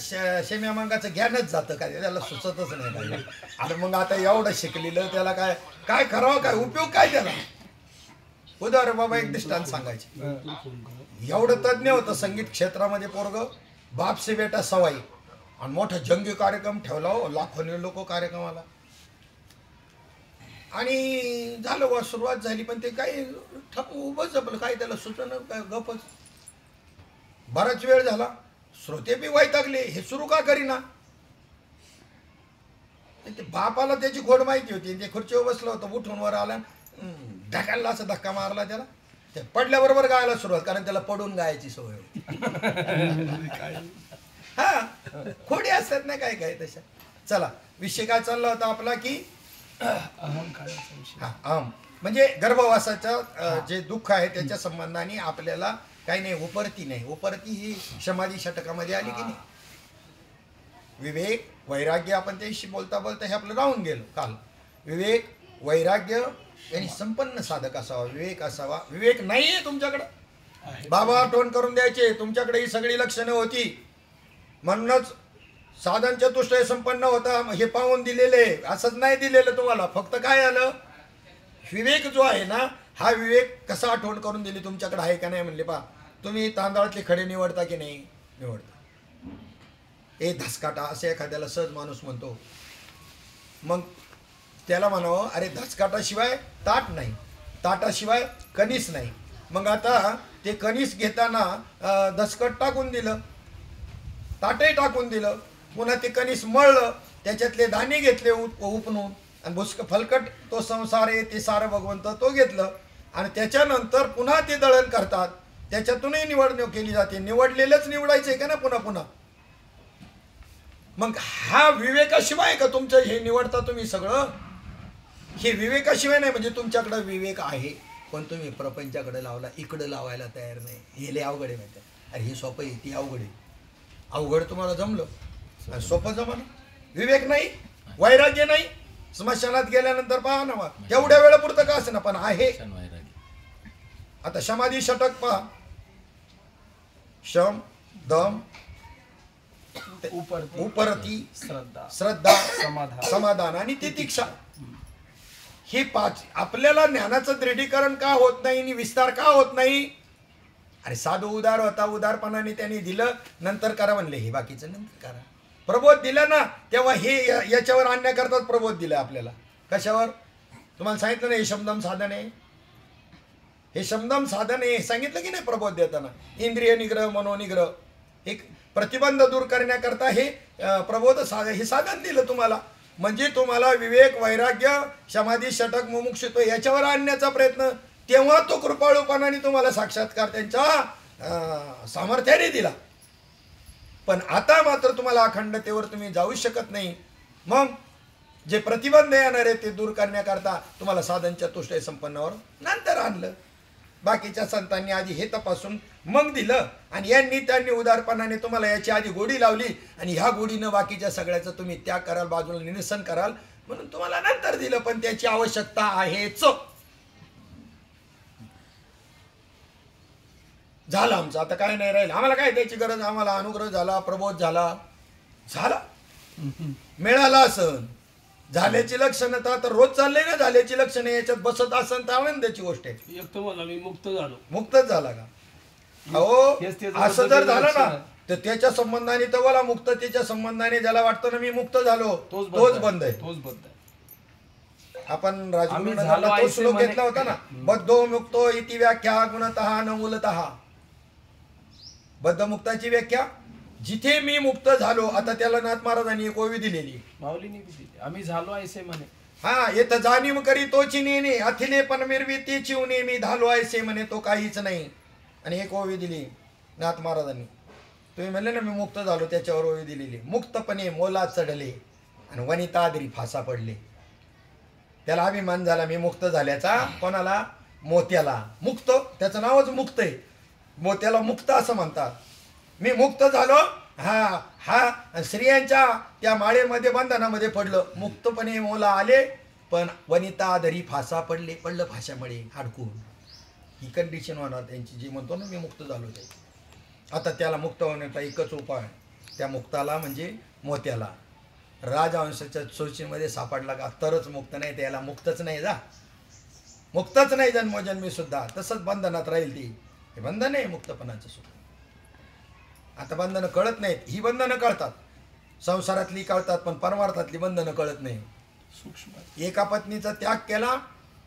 शेम्या मांगाचं ज्ञानच जातं काय, त्याला सुचतच नाही काय. आणि मग आता एवढं शिकलेलं त्याला काय काय करावं, काय उपयोग काय त्याला. उदाहरण बाबा एक दृष्टांत सांगायचे. एवढं तज्ज्ञ होतं संगीत क्षेत्रामध्ये पोरग, बाप से बेटा सवाई, आणि मोठा जंगी कार्यक्रम ठेवला हो, लाखोनी लोक कार्यक्रमाला. आणि झालं वा सुरुवात झाली, पण ते काही ठप उभंच आपलं काय त्याला सुचणं काय गपच. बराच वेळ झाला, श्रोते बी वैतागले, हे सुरू का करीना. ते बापाला त्याची खोड माहिती होती. ते खुर्चीवर बसलं होतं, उठून वर आला, ढकालला, असं धक्का मारला त्याला. ते पडल्याबरोबर गायला सुरुवात, कारण त्याला पडून गायची सवय होती. हा खोडी असतात ना काय काय तशा. चला विषय काय चालला होता आपला की अहम म्हणजे गर्भवासाचं जे दुःख आहे त्याच्या संबंधाने आपल्याला काही नाही. उपरती नाही, उपरती ही समाधी षटकामध्ये आली की नाही. विवेक वैराग्य आपण त्याशी बोलता बोलता हे आपलं राहून गेलो काल. विवेक वैराग्य यांनी संपन्न साधक असावा, विवेक असावा. विवेक नाहीये तुमच्याकडं, बाबा टोन करून द्यायचे, तुमच्याकडे ही सगळी लक्षणं होती. म्हणूनच साधन चतुष्टय संपन्न होता हे पाहून दिलेले, असंच नाही दिलेलं तुम्हाला. फक्त काय आलं, विवेक जो आहे ना, हा विवेक कसा आठवण करून दिली तुमच्याकडे आहे का नाही. म्हणले पा तुम्ही तांदळातले खडे निवडता की नाही, निवडता. ए धसकाटा असे एखाद्याला सहज माणूस म्हणतो. मग त्याला म्हणावं अरे धसकाटाशिवाय ताट नाही, ताटाशिवाय कणीस नाही. मग आता ते कणीस घेताना धसकट टाकून दिलं, ताटही टाकून दिलं, पुन्हा ते कणीस मळलं, त्याच्यातले धान्य घेतले उपणून, आणि भुसक फलकट तो संसार आहे ते सारं भगवंत तो घेतलं, आणि त्याच्यानंतर पुन्हा ते दळण करतात, त्याच्यातूनही निवडणूक केली जाते. निवडलेलंच निवडायचंय का ना पुन्हा पुन्हा. मग हा विवेकाशिवाय का तुमचं हे निवडता तुम्ही सगळं? हे विवेकाशिवाय नाही. म्हणजे तुमच्याकडे विवेक आहे पण तुम्ही प्रपंचाकडे लावला, इकडे लावायला तयार नाही. हे लय अवघड आहे माहिती. अरे हे सोपं आहे, ती अवघड आहे. अवघड तुम्हाला जमलं आणि सोपं जमलं. विवेक नाही, वैराग्य नाही. स्मशानात गेल्यानंतर पहा ना, तेवढ्या वेळापुरतं का असं ना पण आहे. आता समाधी षटक पहा, शम दम उपरती श्रद्धा समाधान आणि तितिक्षा. ही 5 आपल्याला ज्ञानाचं दृढीकरण का होत नाही आणि विस्तार का होत नाही? अरे साधू उदार होता, उदारपणाने त्यांनी दिलं, नंतर करा म्हणले. हे बाकीचं नंतर करा. प्रबोध दिला ना तेव्हा हे याच्यावर आणण्याकरताच प्रबोध दिलं आपल्याला. कशावर? तुम्हाला सांगितलं नाही हे शमदम साधन आहे, हे शमदम साधन आहे सांगितलं की नाही प्रबोध देताना. इंद्रिय निग्रह, मनोनिग्रह, एक प्रतिबंध दूर करण्याकरता हे प्रबोध हे साधन दिलं तुम्हाला. म्हणजे तुम्हाला विवेक, वैराग्य, समाधी षटक, मुमुक्षुत्व याच्यावर आणण्याचा प्रयत्न. तेव्हा तो कृपाळूपणाने तुम्हाला साक्षात्कार त्यांच्या सामर्थ्याने दिला. पण आता मात्र तुम्हाला अखंडतेवर तुम्ही जाऊ शकत नाही. मग जे प्रतिबंध येणार आहे ते दूर करण्याकरता तुम्हाला साधन चतुष्टय संपन्नावर नंतर आणलं. बाकीच्या संतांनी आधी हे तपासून मग दिलं, आणि यांनी त्यांनी उदारपणाने तुम्हाला याची आधी गोडी लावली, आणि ह्या गोडीनं बाकीच्या सगळ्याचं तुम्ही त्याग कराल, बाजूला निरसन कराल म्हणून तुम्हाला नंतर दिलं. पण त्याची आवश्यकता आहेच. झालं आमचं, आता काय नाही राहिलं. आम्हाला काय त्याची गरज? आम्हाला अनुग्रह झाला, प्रबोध झाला, मिळाला असं. झाल्याची लक्षणं तर रोज चालले ना, झाल्याची लक्षणं याच्यात बसत असन तर आनंदाची गोष्ट आहे. एक तर मला मी मुक्त झालो. मुक्तच झाला का? अहो असं जर झालं ना तर त्याच्या संबंधाने तर मला मुक्ततेच्या संबंधाने ज्याला वाटतं ना मी मुक्त झालो, तोच बंद आहे. आपण राजगुरूंना तो श्लोक घेतला होता ना, बद्धो मुक्तो इति व्याख्या गुणतः न मूलतः. बद्धमुक्ताची व्याख्या, जिथे मी मुक्त झालो. आता त्याला नाथ महाराजांनी एक ओवी दिलेली, माऊलीने दिली, आम्ही झालो ऐसे म्हणे. हा, येत जाणीव करी तोची नेणे, अथिले पण मिरवी ते चिवणे, मी धालो ऐसे म्हणे तो काहीच नाही. आणि एक ओवी दिली नाथ महाराजांनी. तुम्ही म्हणले ना मी मुक्त झालो, त्याच्यावर ओवी दिलेली. मुक्तपणे मोला चढले आणि वनितादरी फासा पडले. त्याला अभिमान झाला मी मुक्त झाल्याचा. कोणाला? मोत्याला. मुक्त, त्याचं नावच मुक्त आहे. मोत्याला मुक्त असं म्हणतात. मी मुक्त झालो. हा स्त्रियांच्या त्या माळेमध्ये बंधनामध्ये पडलं. मुक्तपणे मोला आले पण वनितादरी फासा पडले. पडलं फाशामध्ये अडकून. ही कंडिशन होणार त्यांची, जी म्हणतो ना मी मुक्त झालो ते. आता त्याला मुक्त होण्याचा एकच उपाय, त्या मुक्ताला म्हणजे मोत्याला राजहंसाच्या चोचीमध्ये सापडला का तरच मुक्त, नाही त्याला मुक्तच नाही. मुक्तच नाही जन्मोजन्मी सुद्धा. तसंच बंधनात राहील ती. हे बंधन आहे मुक्तपणाचं सुद्धा. आता बंधनं कळत नाहीत. ही बंधनं कळतात, संसारातली कळतात, पण परमार्थातली बंधनं कळत नाही. सूक्ष्म. एका पत्नीचा त्याग केला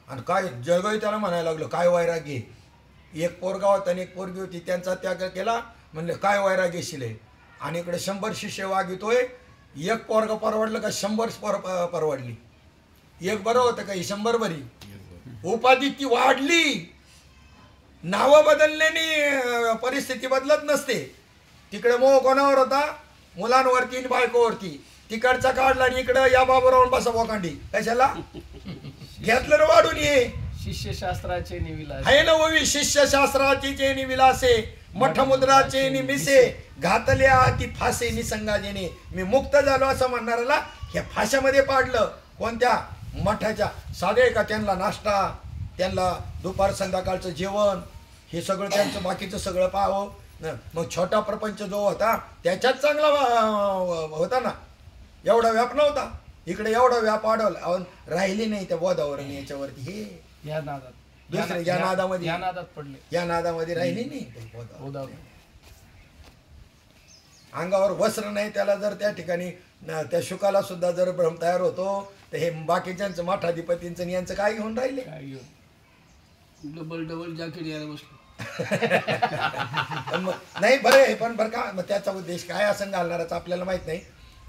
आणि काय जगही त्याला म्हणायला लागलं काय वैराग्य. एक पोरगा होता आणि एक पोरगी होती, त्यांचा त्याग केला. म्हणले काय वैराग्य शिले. आणि इकडे 100 शिष्य वागितोय. एक पोरगा परवडलं का 100 परवडली. एक बरं होतं का 100 बरी. उपाधी ती वाढली. नावं बदलल्याने परिस्थिती बदलत नसते. तिकडे मोह कोणावर होता? मुलांवरती आणि बायकोवरती. तिकडचा काढला आणि इकडं या बाबूरावून बसा बोकांडी. कशाला घेतलं ना वाढून. ये शिष्यशास्त्राचे निविलास आहे ना ओवी. शिष्यशास्त्राची चे निविलासे, मठमुद्राचे निमिसे, घातल्या ती फासे निसंगा जेणे. मी मुक्त झालो असं म्हणणाऱ्याला ह्या फाशामध्ये पाडलं. कोणत्या? मठाच्या. साधे का त्यांना नाश्ता, त्यांना दुपार संध्याकाळचं जेवण, हे सगळं त्यांचं बाकीचं सगळं पाहावं. मग छोटा प्रपंच जो होता त्याच्यात चांगला होता ना. एवढा व्याप नव्हता. इकडे एवढा व्याप वाढवला. राहिली नाही त्या बोधावर याच्यावरती. हे या नादात, दुसरे या नादामध्ये, या नादात पडले. या नादामध्ये राहिली नाही बोधावर. अंगावर वस्त्र नाही त्याला. जर त्या ठिकाणी त्या शुकाला सुद्धा जर भ्रम तयार होतो तर हे बाकीच्यांचं मठाधिपतींचं यांचं काय घेऊन राहिले? डबल जॅकेट यायला बसलो. नाही बरं आहे. पण बरं का, मग त्याचा उद्देश काय असं घालणाराच आपल्याला माहित नाही.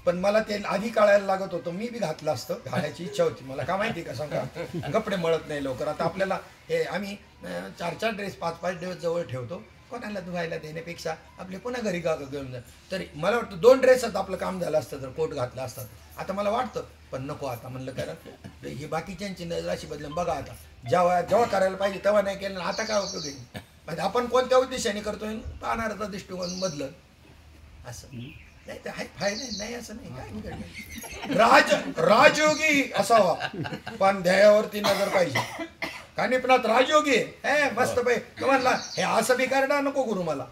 पण मला ते आधी काढायला लागत होतं, मी बी घातलं असतं, घालायची इच्छा होती मला. का माहिती का सांगा, कपडे मळत नाही लवकर. आता आपल्याला हे आम्ही 4-4 ड्रेस 5-5 दिवस जवळ ठेवतो, कोणाला धुवायला देण्यापेक्षा आपले पुन्हा घरी घेऊन जा. तरी मला वाटतं 2 ड्रेसात आपलं काम झालं असतं जर कोट घातला असतं. आता मला वाटतं, पण नको आता म्हणलं, कारण ही बाकीच्यांची नजर अशी बदलून बघा. आता जेव्हा करायला पाहिजे तेव्हा नाही केलं, आता काय उपयोग आहे. म्हणजे आपण कोणत्या उद्देशाने करतोय, पाहणाऱ्याचा दृष्टिकोन बदलत असं नाही. तर हाय फायदे नाही असं नाही. काय राजयोगी असावा, पण ध्येयावरती नजर पाहिजे. कानिपनाथ राजयोगी आहे मस्त पाहिजे. म्हणला हे असं बी करणार नको गुरु मला.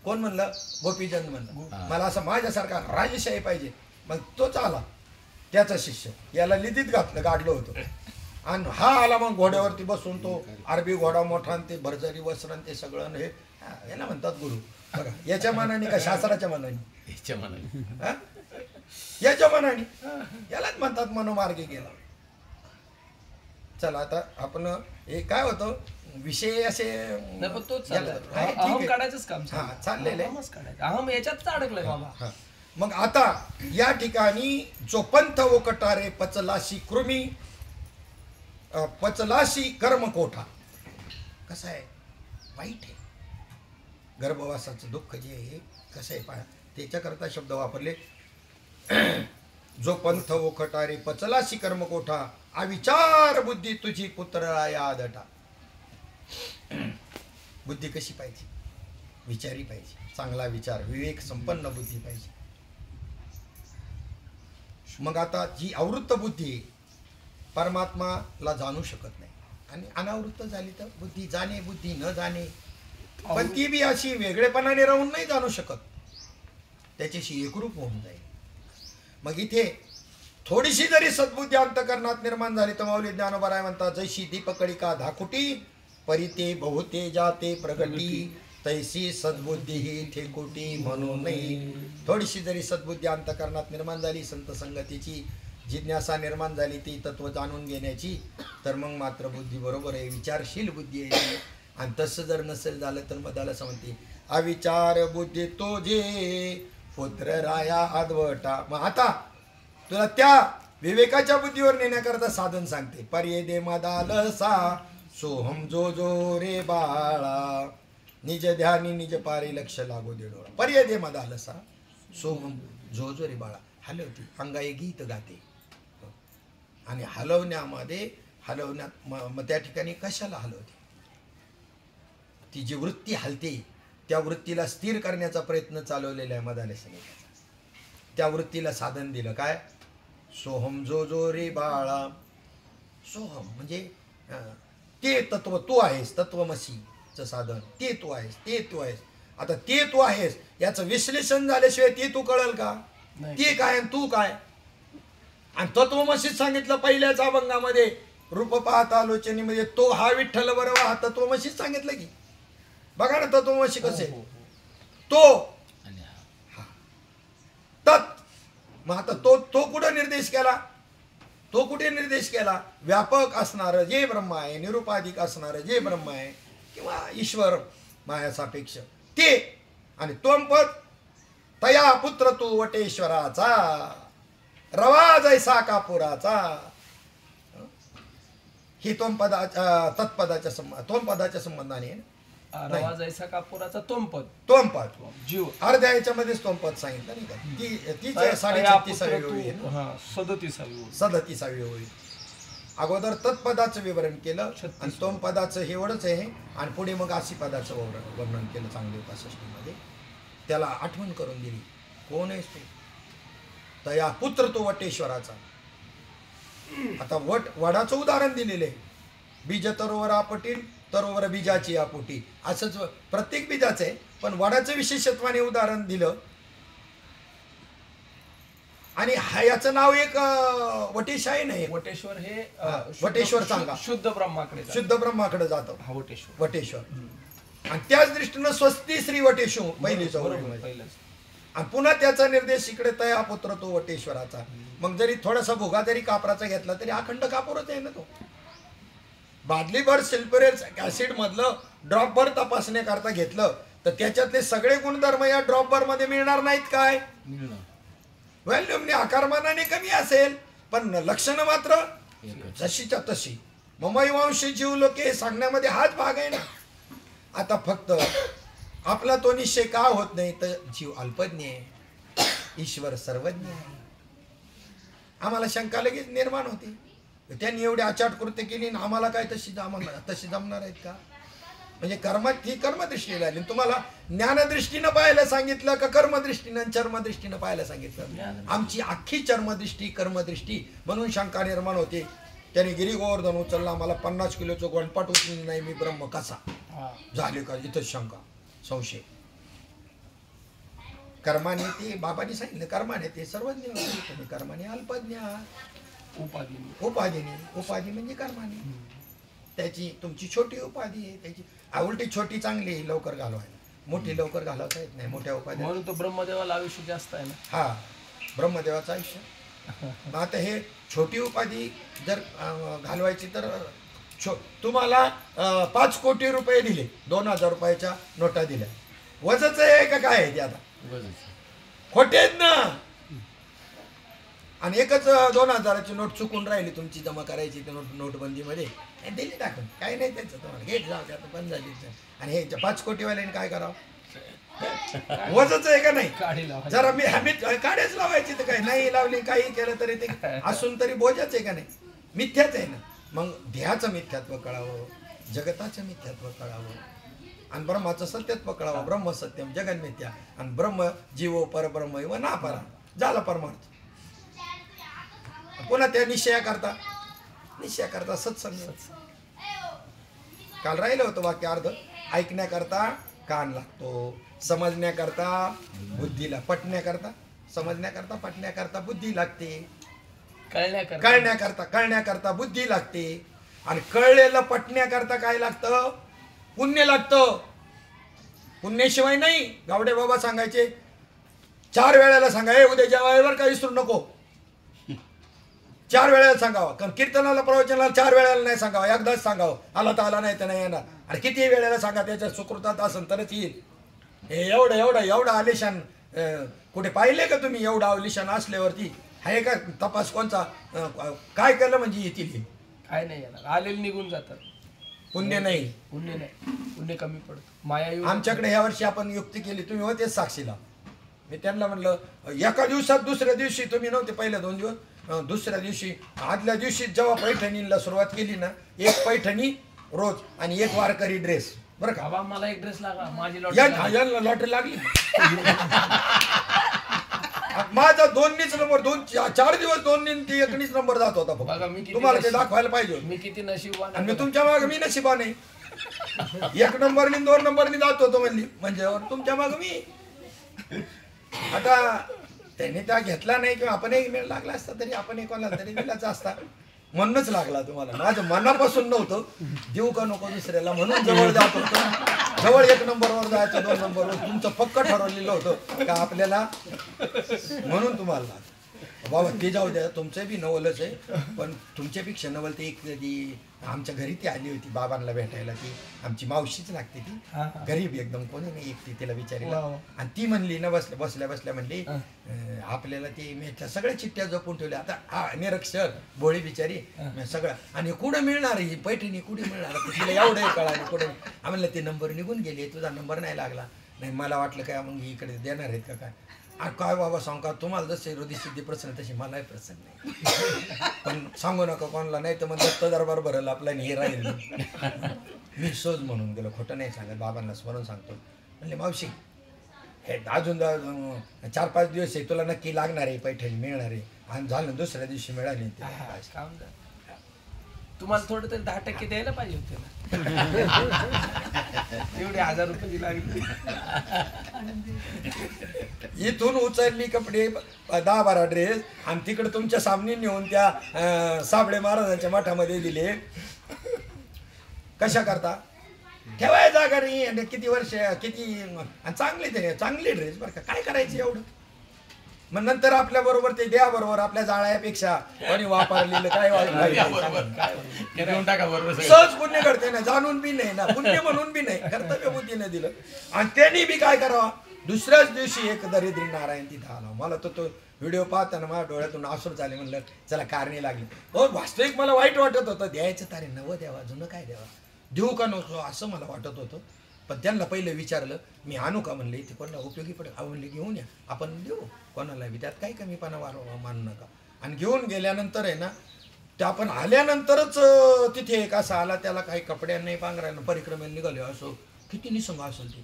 कोण म्हणलं? गोपीचंद म्हणलं मला असं माझ्यासारखा राजशाही पाहिजे. मग तोच आला, त्याचा शिष्य, याला लिदीत गाडलं होतं. आणि हा आला मग घोड्यावरती बसून, तो अरबी घोडा मोठा आणि ते भरजरी वस्त्र ते सगळं. हे याला म्हणतात गुरु. बघा, याच्या मनाने का शास्त्राच्या मनाने? याच्या मनाने. यालाच म्हणतात मनोमार्गे गेला. चला आता आपण हे काय होतं विषय असे काढायचंच काम चाललेलं अहम याच्यात अडकलंय बाबा. मग आता या ठिकाणी जो पंथ ओकटारे पचलाशी कृमी पचलाशी कर्मकोठा. कसं आहे, वाईट आहे. गर्भवासाचं दुःख जे आहे कसं आहे पहा, त्याच्याकरता शब्द वापरले. जो पंथ ओखटारे पचलाशी कर्मकोठा, अविचार बुद्धी तुझी पुतळा आदटा. बुद्धी कशी पाहिजे? विचारी पाहिजे, चांगला विचार, विवेक संपन्न बुद्धी पाहिजे. मग आता जी आवृत्त बुद्धी परमात्माला जाणू शकत नाही, आणि अनावृत्त झाली तर बुद्धी जाणे, बुद्धी न जाणे. पण ती बी अशी वेगळेपणाने राहून नाही जाणू शकत, त्याच्याशी एकरूप होऊन जाईल. मग इथे थोडीशी जरी सद्बुद्धी अंतकरणात निर्माण झाली तर माऊली ज्ञानोबा म्हणतात, जैशी दीपकळिका धाकुटी परिते बहुते जाते प्रगटी, तैसी सद्बुद्धी ही ठेकुटी म्हणून नाही. थोडीशी जरी सद्बुद्धी अंतकरणात निर्माण झाली, संत संगतीची जिज्ञासा निर्माण झाली, ती तत्व जाणून घेण्याची, तर मग मात्र बुद्धी बरोबर आहे, विचारशील बुद्धी आहे. आणि तसं जर नसेल झालं तर मदाला समजते अविचार बुद्धी तो जे पुत्र राया आदवटा. मग आता तुला त्या विवेकाच्या बुद्धीवर नेण्याकरता साधन सांगते. पर्ये दे मदालसा सोहम जो जो रे बाळा, निज ध्यानी निज पारी लक्ष लागो दे डोळा. पर्ये दे मदालसा सोहम जो जो रे बाळा. हलवती अंगाई गीत गाते, आणि हलवण्यात मग त्या ठिकाणी कशाला हलवते? ती जी वृत्ती हलते त्या वृत्तीला स्थिर करण्याचा प्रयत्न चालवलेला आहे मदाले संगीताचा. त्या वृत्तीला साधन दिलं काय? सोहम जो जो रे बाळा. सोहम म्हणजे ते तत्व तू आहेस, तत्वमसीचं साधन ते तू आहेस, ते तू आहेस. आता ते तू आहेस याचं विश्लेषण झाल्याशिवाय ते तू कळल का? ते काय आणि तू काय? आणि तत्वमसीत सांगितलं पहिल्याच अभंगामध्ये, रूप पाहता आलोचनीमध्ये, तो हा विठ्ठल बरोबर हा तत्वमसीत सांगितलं की. बघा ना तत्वमसी कसे तो तत्. मग आता तो कुठं निर्देश केला? तो कुठे निर्देश केला? व्यापक असणारं जे ब्रह्म आहे, निरुपाधिक असणारं जे ब्रह्म आहे, किंवा ईश्वर माया सापेक्ष ते. आणि त्वंपद तया पुत्र तू वटेश्वराचा, रवा जैसा कापुराचा. ही तत्पदाच्या संबंधाने रवा जैसा कापुराचा तोंपद जीव अर्ध्या याच्यामध्ये तोंपद सांगितलं नाही का? ती 37वी ओळी आहे, 37वी ओळी. अगोदर तत्पदाचं विवरण केलं आणि तोंपदाचं हे एवढंच आहे, आणि पुढे मग आसी पदाचं वर्णन केलं चांगले 65 मध्ये. त्याला आठवण करून दिली, कोण आहेस तू? तया पुत्र तो वटेश्वराचा. आता वडाचं उदाहरण दिलेलं आहे. बीज तरोवर आपटील तरोवर बीजाची आपोटी. असंच प्रत्येक बीजाचं आहे, पण वडाचं विशेषत्वाने उदाहरण दिलं. आणि याचं नाव एक वटेश आहे नाही. वटेश्वर हे वटेश्वर सांगा, शुद्ध ब्रह्माकडे जातो वटेश्वर. आणि त्याच दृष्टीनं स्वस्ती श्री वटेशू पहिलीच. आणि पुन्हा त्याचा निर्देश इकडे तया पुत्र तो वटेश्वराचा. मग जरी थोडासा भुगा जरी कापराचा घेतला तरी अखंड कापूरच आहे ना तो. बादलीभर सल्फ्युरिक ऍसिड मधलं ड्रॉपभर तपासण्याकरता घेतलं तर त्याच्यातले सगळे गुणधर्म या ड्रॉपभर मध्ये मिळणार नाहीत काय? व्हॉल्यूमने आकारमानाने कमी असेल पण लक्षणं मात्र जशीच्या तशी. ममैवांशी जीव लोके सांगण्यामध्ये हाच भाग आहे ना. आता फक्त आपला तो निश्चय का होत नाही तर जीव अल्पज्ञ आहे, ईश्वर सर्वज्ञ आहे. आम्हाला शंका लगेच निर्माण होते. त्यांनी एवढी आचाट कृत्य केली आणि आम्हाला काय तशी जमणार आहेत का? म्हणजे ही कर्मदृष्टीला आली. तुम्हाला ज्ञानदृष्टीनं पाहायला सांगितलं का कर्मदृष्टीनं चर्मदृष्टीनं पाहायला सांगितलं? आमची अख्खी चर्मदृष्टी कर्मदृष्टी म्हणून शंका निर्माण होते. त्याने गिरी गोवर्धन उचलला, मला 50 किलोचं गोंडपाट उचलली नाही, मी ब्रह्म कसा झाले का? इथंच शंका संशय. कर्माने ते बाबांनी सांगितलं, कर्माने ते सर्वज्ञ, तुम्ही कर्माने अल्पज्ञ. उपाधी म्हणजे कर्माने. त्याची तुमची छोटी उपाधी आहे, त्याची उलटी छोटी चांगली आहे लवकर घालवायला, मोठी लवकर घालवता येत नाही मोठ्या उपाधी. म्हणून तो ब्रह्मदेवाला आयुष्य जास्त आहे ना. हा, ब्रह्मदेवाचं आयुष्य. आता हे छोटी उपाधी जर घालवायची तर तुम्हाला 5 कोटी रुपये दिले, 2000 रुपयाच्या नोटा दिल्या, वजच आहे का काय आहे ते? आता खोटे आहेत ना. आणि एकच 2000ची नोट चुकून राहिली तुमची जमा करायची नोटबंदीमध्ये, दिली टाकून, काही नाही त्याचं, तुम्हाला घेत जाऊ द्या, बंद झाली. आणि हे 5 कोटीवाल्याने काय करावं? वजच आहे का नाही? जरा आम्ही काढेच लावायची तर काय नाही लावली, काही केलं तरी ते असून तरी बोजाच आहे का नाही? मिथ्याच आहे ना. मग देहाचं मिथ्यात्व कळावं, जगताचं मिथ्यात्व कळावं आणि ब्रह्माचं सत्यत्व कळावं. ब्रह्म सत्यम जगन मिथ्या आणि ब्रह्म जीवो परब्रह्म व ना परा, झाला परमार्थ. पुन्हा त्या निश्चया करता सत्संग. काल राहिलं होतं वाक्य अर्ध. ऐकण्याकरता कान लागतो, समजण्याकरता बुद्धीला, समजण्याकरता पटण्याकरता बुद्धी लागते, कळण्याकरता बुद्धी लागते. आणि कळलेलं पटण्याकरता काय लागतं? पुण्य लागतं. पुण्याशिवाय नाही. गावडे बाबा सांगायचे 4 वेळेला सांगा, उद्या जेवायवर काही विसरू नको. 4 वेळेला सांगावं. कारण कीर्तनाला प्रवचनाला 4 वेळेला नाही सांगावं, एकदाच सांगावं. आला तर आला, नाही तर नाही येणार. आणि किती वेळेला सांगा, त्याच्या सुकृतात असेल तरच येईल. हे एवढं आलिशान कुठे पाहिले का तुम्ही? एवढं आलिशान असल्यावरती आहे का तपास कोणचा? काय केलं म्हणजे येतील? काय नाही येणार, आलेले निघून जातात. पुण्य नाही, पुण्य कमी पडतं. माया आमच्याकडे ह्या वर्षी आपण युक्ती केली, तुम्ही होतेच साक्षीला. मी त्यांना म्हणलं, एका दिवसात दुसऱ्या दिवशी तुम्ही नव्हते, पहिल्या 2 दिवस, दुसऱ्या दिवशी आदल्या दिवशी जेव्हा पैठणीला सुरुवात केली ना, 1 पैठणी रोज आणि 1 वारकरी ड्रेस. बरं का? बाबा मला एक ड्रेस लागला, माझी लॉटरी लागली. माझा 2नीच नंबर, 4 दिवस 2नी 1नीच नंबर जात होता. तुम्हाला ते दाखवायला पाहिजे. मी किती नशीबवान. आणि मी तुमच्या मागे मी नशिबा नाही. 1 नंबरनी 2 नंबरनी जात होतो म्हणजे तुमच्या मागे मी. आता त्यांनी त्या घेतला नाही किंवा आपणही मेळ लागला असता तरी आपण कोणाला तरी दिलाच असता. म्हणूनच लागला तुम्हाला. माझं मनापासून नव्हतं, देऊ का नको दुसऱ्याला म्हणून जवळ जात होतं. जवळ 1 नंबरवर जायचं, 2 नंबरवर. तुमचं पक्क ठरवलेलं होतं का आपल्याला, म्हणून तुम्हाला. बाबा ते जाऊ द्या, तुमचं बी नवलच आहे, पण तुमच्यापेक्षा नवल ते एक कधी आमच्या घरी ती आली होती बाबांना भेटायला. ती आमची मावशीच लागते, ती गरीब एकदम, कोणी नाही, एकटी. तिला विचारला आणि ती म्हणली ना, बसल्या म्हणली, आपल्याला ते मेच्या सगळ्या चिठ्ठ्या जपून ठेवल्या. आता निरक्षर भोळी बिचारी सगळं. आणि कुठं मिळणार ही पैठणी, कुठे मिळणार? तिला एवढं कळालं कुठे. आम्हाला ते नंबर निघून गेले, तुझा नंबर नाही लागला. नाही, मला वाटलं काय मग इकडे देणार आहेत का काय. काय बाबा सांग का, तुम्हाला जसे हृदय सिद्धी प्रसन्न तशी मलाही प्रसन्न नाही. पण सांगू नका कोणाला, नाही तर मग दत्त दरबार भरल आपला हे राहील. मी सहज म्हणून गेलो, खोटं नाही सांगत, बाबांना स्मरण सांगतो. म्हणले मावशी हे अजून 4-5 दिवस आहे, तुला नक्की लागणार आहे पैठणी, मिळणार आहे. आणि झालं दुसऱ्या दिवशी मिळाली. तुम्हाला थोडं तरी 10% द्यायला पाहिजे होते ना. एवढे 1000 रुपये लागले. इथून उचलली कपडे 10-12 ड्रेस आणि तिकडे तुमच्या सामने नेऊन त्या साबळे महाराजांच्या मठामध्ये दिले. कशा करता? ठेवाय जागा नाही. आणि किती वर्ष, किती चांगले ड्रेस बरं का. काय करायचं एवढं? मग नंतर आपल्या बरोबर ते द्या बरोबर आपल्या जाळ्यापेक्षा कोणी वापरलेलं काय घेऊन टाका बरोबर सगळं. सहज पुण्य करते ना, जाणून बी नाही ना, पुण्य म्हणून बी नाही, कर्तव्य बुद्धीने दिलं. आणि त्यांनी बी काय करावा, दुसऱ्याच दिवशी एक दरिद्री नारायण तिथं आला. मला तो व्हिडिओ पाहताना माझ्या डोळ्यातून आसूर झाले. म्हणलं चला कारणे लागली. हो वास्तविक मला वाईट वाटत होतं, द्यायचं तारे नवं द्यावा, जुनं काय द्यावा, देऊ का नको असं मला वाटत होतं. पण त्यांना पहिलं विचारलं, मी आणू का म्हणले, इथे कोणाला उपयोगी पडेल, म्हणले घेऊन या, आपण देऊ कोणाला बी, त्यात काही कमीपणा मानू नका. आणि घेऊन गेल्यानंतर आहे ना, ते आपण आल्यानंतरच तिथे एक असा आला, त्याला काही कपड्यांनाही पांघरायला परिक्रमेला निघाले, असं किती निसंग असेल ते.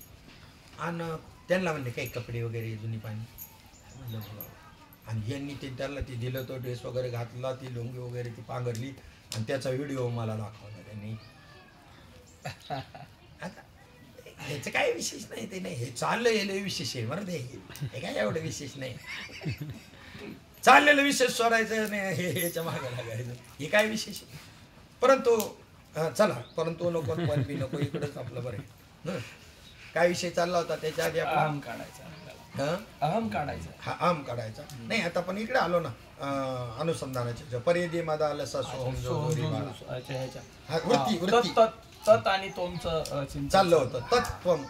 आणि त्यांना म्हणले काही कपडे वगैरे जुनी पाणी म्हणलं बघा. आणि यांनी ते त्याला ते दिलं, तो ड्रेस वगैरे घातला, ती लुंगी वगैरे ती पांघरली आणि त्याचा व्हिडिओ मला दाखवला त्यांनी. आता ह्याचं काय विशेष नाही, ते नाही, हे चाललं येलं विशेष आहे बरं, ते हे काय एवढं विशेष नाही. चाललेलं विशेष सोडायचं नाही, हे ह्याच्या मागे लागायचं, हे काय विशेष आहे. परंतु चला, परंतु नको पण बी नको, इकडंच आपलं बरं. काय विषय चालला होता त्याच्या आधी अहम काढायचा, अहम काढायचा, हा अहम काढायचा नाही. आता पण इकडे आलो ना अनुसंधानाच्या पर्यदे माझा आलं वृत्ती वृत्ती तत् आणि तोमचं चाललं होतं. तत्त्वम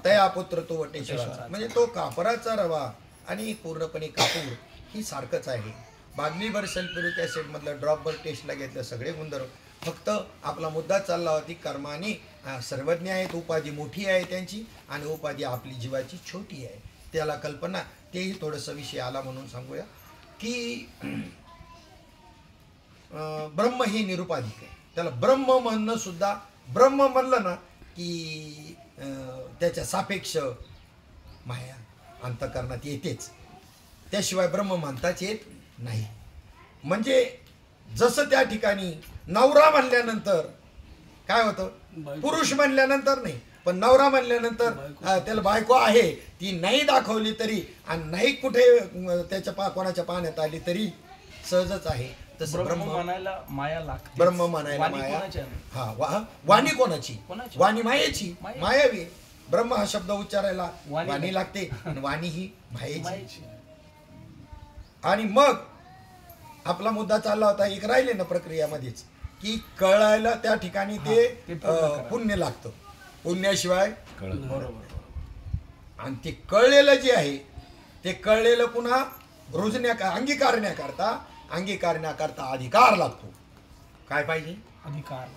तया पुत्र तो वटेश्वराचा, म्हणजे तो कापराचा रवा आणि पूर्णपणे कापूर ही सारखंच आहे. बादलीभर सल्फ्युरिक ऍसिड मधलं ड्रॉपभर टेस्टला घेतलं, सगळे गुणधर्म. फक्त आपला मुद्दा चालला होती, कर्माने सर्वज्ञ आहेत, उपाधी मोठी आहे त्यांची आणि उपाधी आपली जीवाची छोटी आहे, त्याला कल्पना. तेही थोडंसं विषय आला म्हणून सांगूया की ब्रह्म ही निरुपाधिक आहे. त्याला ब्रह्म म्हणणं सुद्धा, ब्रह्म म्हणलं ना की त्याच्या सापेक्ष माया अंतःकरणात येतेच, त्याशिवाय ब्रह्म म्हणताच येत नाही. म्हणजे जसं त्या ठिकाणी नवरा म्हणल्यानंतर काय होतं, पुरुष म्हणल्यानंतर नाही, पण नवरा म्हणल्यानंतर त्याला बायको आहे ती नाही दाखवली तरी आणि नाही कुठे त्याच्या कोणाच्या पाण्यात आली तरी सहजच आहे. तसं ब्रह्म म्हणायला माया लागते, ब्रह्म म्हणायला माया, हा वाणी कोणाची, वाणी मायेची, मायावी. ब्रह्म हा शब्द उच्चारायला वाणी लागते आणि वाणी ही मायेची. आणि मग आपला मुद्दा चालला होता, एक राहिले ना प्रक्रियामध्येच की कळायला त्या ठिकाणी ते पुण्य लागतं, पुण्याशिवाय बरोबर. आणि ते कळलेलं जे आहे ते कळलेलं पुन्हा अंगीकारण्याकरता अधिकार लागतो. काय पाहिजे, अधिकार.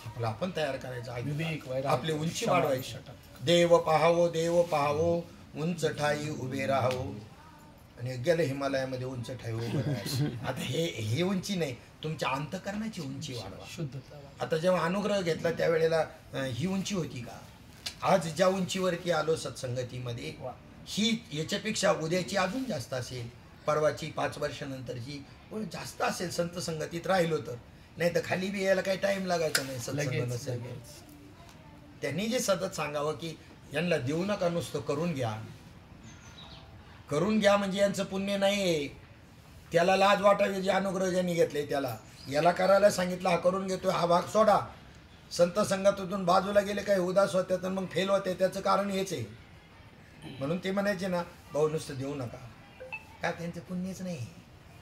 आपला आपण तयार करायचा, विवेक, आपली उंची वाढवायची. देव पाहावो उंच ठाई उभे राहावो. आणि गेलं हिमालयामध्ये उंच ठाई उभे राहावं. आता हे उंची नाही, तुमच्या अंतःकरणाची उंची वाढवा, शुद्धता. आता जेव्हा अनुग्रह घेतला त्यावेळेला ही उंची होती का? आज ज्या उंचीवरती आलो सत्संगतीमध्ये, ही याच्यापेक्षा उद्याची अजून जास्त असेल, परवाची 5 वर्षानंतरची जास्त असेल संत संगतीत राहिलो तर. नाही तर खाली बी यायला काही टाइम लागायचा नाही सत्संग नसेल. त्यांनी जे सतत सांगावं की यांना देऊ नका, नुसतं करून घ्या. करून घ्या म्हणजे यांचं पुण्य नाही, त्याला लाज वाटावी जे अनुग्रह ज्यांनी घेतले त्याला. याला करायला सांगितलं, हा करून घेतोय, हा भाग सोडा. संत संगतीतून बाजूला गेले, काही उदास होते तर मग फेल होते, त्याचं कारण हेच आहे. म्हणून ते म्हणायचे ना, भाऊ नुसतं देऊ नका, काय त्यांचं पुण्यच नाही.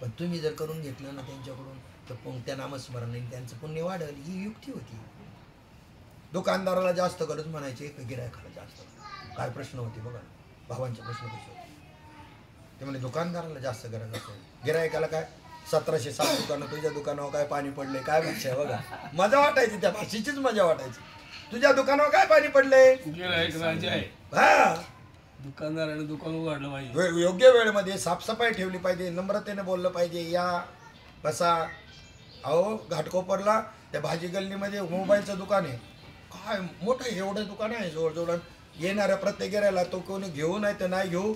पण तुम्ही जर करून घेतलं ना त्यांच्याकडून तर त्या नामस्मरणाने त्यांचं पुण्य वाढेल, ही युक्ती होती. दुकानदाराला जास्त गरज म्हणायची, गिरायकाला जास्त. काय प्रश्न होते बघा, भावांचे प्रश्न कसे होते ते म्हणजे दुकानदाराला जास्त गरज असेल, गिरायकाला काय 1707 दुकानं, तुझ्या दुकानावर काय पाणी पडले, काय भाषा आहे बघा. मजा वाटायची, त्या भाषेचीच मजा वाटायची. तुझ्या दुकानावर काय पाणी पडले, हा, दुकानदाराने दुकान उघडलं पाहिजे, योग्य वेळेमध्ये साफसफाई ठेवली पाहिजे, नम्रतेने बोललं पाहिजे, या बसा. अहो घाटकोपरला त्या भाजी गल्लीमध्ये मोबाईलचं दुकान आहे, काय मोठं एवढं दुकान आहे, जवळजवळ येणाऱ्या प्रत्येक गिरायला तो कोणी घेऊ नाही तर नाही घेऊ,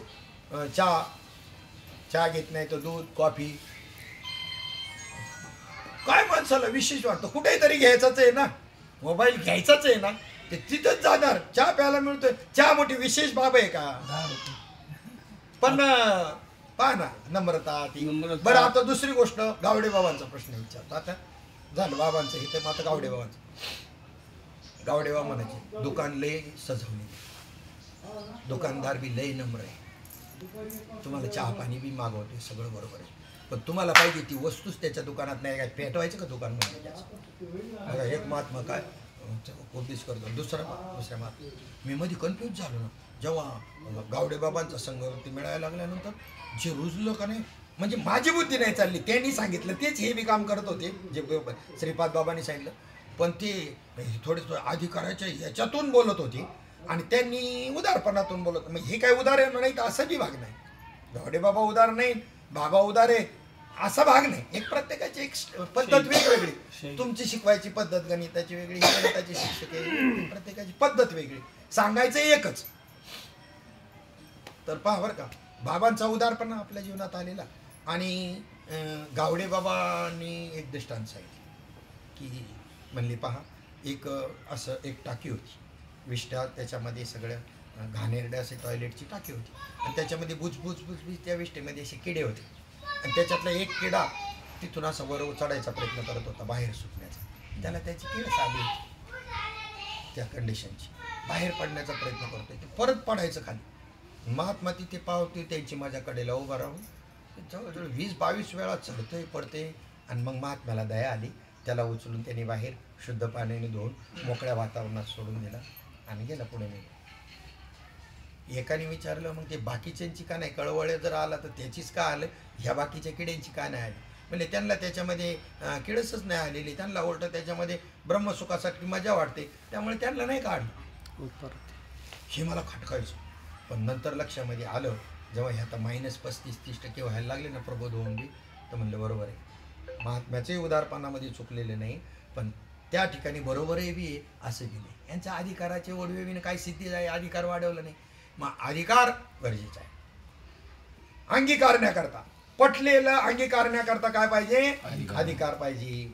चहा घेत नाही तर दूध कॉफी. काय माणसाला विशेष वाटतं, कुठेही तरी घ्यायचाच आहे ना, मोबाईल घ्यायचाच आहे ना, ते तिथंच जाणार. चहा प्यायला मिळतोय, चहा मोठी विशेष बाब आहे का? पण पहा ना नम्रता ती. बरं आता दुसरी गोष्ट, गावडे बाबांचा प्रश्न विचारतो. आता झालं बाबांचं इथे, मग आता गावडे बाबांचं. गावडे बाबा म्हणायचे दुकान लय सजवले, दुकानदार बी लय नम्र आहे, तुम्हाला चहा पाणी बी मागवते, सगळं बरोबर आहे, पण तुम्हाला पाहिजे ती वस्तूच त्याच्या दुकानात नाही. काय पेटवायचं का दुकान म्हणजे? एक महात्मा काय उपदेश करतो, दुसऱ्या महात्मा. मी मध्ये कन्फ्यूज झालो ना, जेव्हा गावडे बाबांचा संघ मिळायला लागल्यानंतर जे रुजलं का नाही, म्हणजे माझी बुद्धी नाही चालली, त्यांनी सांगितलं तेच हे बी काम करत होते जे श्रीपाद बाबांनी सांगितलं, पण ते थोडे अधिकाराच्या याच्यातून बोलत होते आणि त्यांनी उदारपणातून बोलत. मग हे काय उदार नाही तर असं बी भाग नाही. गावडे बाबा उदार नाही, बाबा उदार आहे असा भाग नाही. एक प्रत्येकाची एक पद्धत वेगवेगळी, तुमची शिकवायची पद्धत गणिताची वेगळी, गणिताची शिक्षक प्रत्येकाची पद्धत वेगळी, सांगायचं एकच. तर पहा बरं का, बाबांचा उदारपणा आपल्या जीवनात आलेला. आणि गावडे बाबांनी एक दृष्टांत सांगितलं की म्हणले पहा, एक असं एक टाकी होती विष्ठा, त्याच्यामध्ये सगळं घाणेरड्या असे टॉयलेटची टाकी होती आणि त्याच्यामध्ये बुजबुज त्या विष्ठेमध्ये असे किडे होते आणि त्याच्यातला एक किडा तिथून असं वर चढायचा प्रयत्न करत होता बाहेर सुटण्याचा. त्याला त्याची किडस आली होती त्या कंडिशनची, बाहेर पडण्याचा प्रयत्न करतोय, ते परत पडायचं खाली. महात्मा तिथे पावते त्यांची माझ्या कडेला उभा राहून जवळजवळ 20-22 वेळा चढतोय पडते आणि मग महात्म्याला दया आली, त्याला उचलून त्यांनी बाहेर शुद्ध पाण्याने धुवून मोकळ्या वातावरणात सोडून दिला आणि गेला पुढे निघून. एकाने विचारलं मग ते बाकीच्यांची का नाही, कळवळे जर आला तर त्याचीच का आलं, ह्या बाकीच्या किड्यांची का नाही आली? म्हणजे त्यांना त्याच्यामध्ये किडसच नाही आलेली, त्यांना उलट त्याच्यामध्ये ब्रह्मसुखासाठी मजा वाटते, त्यामुळे त्यांना नाही काढलं. हे मला खटकायचं. पण नंतर लक्षामध्ये आलं जेव्हा हे आता -35-30% व्हायला लागले ना प्रबोध होऊन बी, तर म्हणलं बरोबर आहे, महात्म्याचे उदारपणामध्ये चुकलेले नाही, पण त्या ठिकाणी बरोबरही बी आहे असं बी नाही. यांच्या अधिकाराचे ओढवे बीने काही सिद्धी आहे, अधिकार वाढवलं नाही. मग अधिकार गरजेचा आहे. अंगीकारण्याकरता, पटलेलं अंगीकारण्याकरता काय पाहिजे? अधिकार पाहिजे.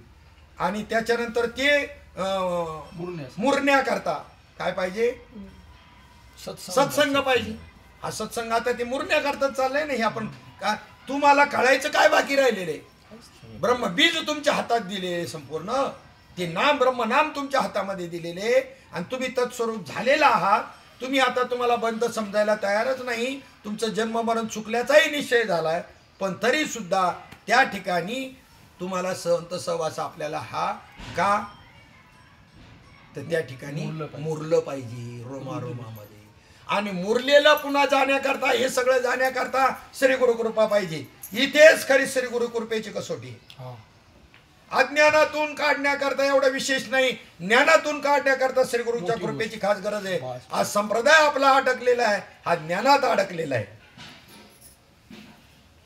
आणि त्याच्यानंतर ते मुरण्याकरता काय पाहिजे? सत्संग पाहिजे. हा सत्संग आता ते मुरण्याकरता चाललंय ना. हे आपण का तुम्हाला कळायचं काय बाकी राहिलेले? ब्रह्म बीज तुमच्या हातात दिले संपूर्ण, ते नाम ब्रह्म नाम तुमच्या हातामध्ये दिलेले आणि तुम्ही तत्स्वरूप झालेला आहात. तुम्ही आता तुम्हाला बंद समजायला तयारच नाही. तुमचं जन्म मरण चुकल्याचाही निश्चय झालाय, पण तरी सुद्धा त्या ठिकाणी तुम्हाला संत सहवास आपल्याला हा का, तर त्या ठिकाणी मुरलं पाहिजे रोमारोमामध्ये. आणि मुरलेलं पुन्हा जाण्याकरता, हे सगळं जाण्याकरता श्री गुरु कृपा पाहिजे. इथेच खरी श्री गुरु कृपेची कसोटी. अज्ञानातून काढण्याकरता एवढं विशेष नाही, ज्ञानातून काढण्याकरता श्री गुरुच्या कृपेची खास गरज आहे. आज संप्रदाय आपला अडकलेला आहे, हा ज्ञानात अडकलेला आहे.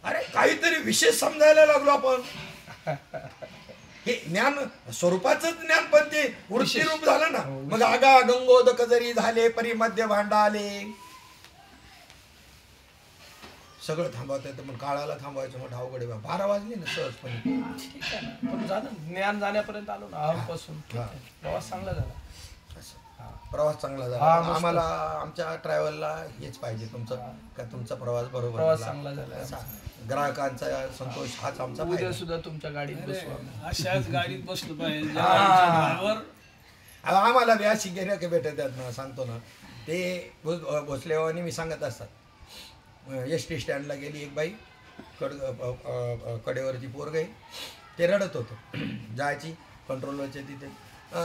अरे काहीतरी विशेष समजायला लागलो आपण. हे ज्ञान स्वरूपाचं ज्ञान, पण ते वृत्ती रूप झालं ना. मग आगा गंगोदक जरी झाले परी मध्य भांडा आले, सगळं थांबवता येतं पण काळाला थांबवायचं मोठं अवघड आहे. 12 वाजले ना सहजपणे. ठीक आहे ना, पण झालं ज्ञान जाण्यापर्यंत आलो ना आजपासून. प्रवास चांगला झाला. प्रवास चांगला झाला. आम्हाला आमच्या ट्रॅव्हलला हेच पाहिजे तुमचं, का तुमचा प्रवास बरोबर प्रवास चांगला झाला. ग्राहकांचा संतोष हाच आमचा. उद्या सुद्धा तुमच्या गाडीत बसू, अशाच गाडीत बसलो पाहिजे. आम्हाला बी अशी गेल्या की भेटत आहेत ना, सांगतो ना. ते भोसलेवानी मी सांगत असतात. एस टी स्टँडला गेली एक बाई, कडेवरची पोरग आहे, ते रडत होतं. जायची कंट्रोलवरच्या तिथे,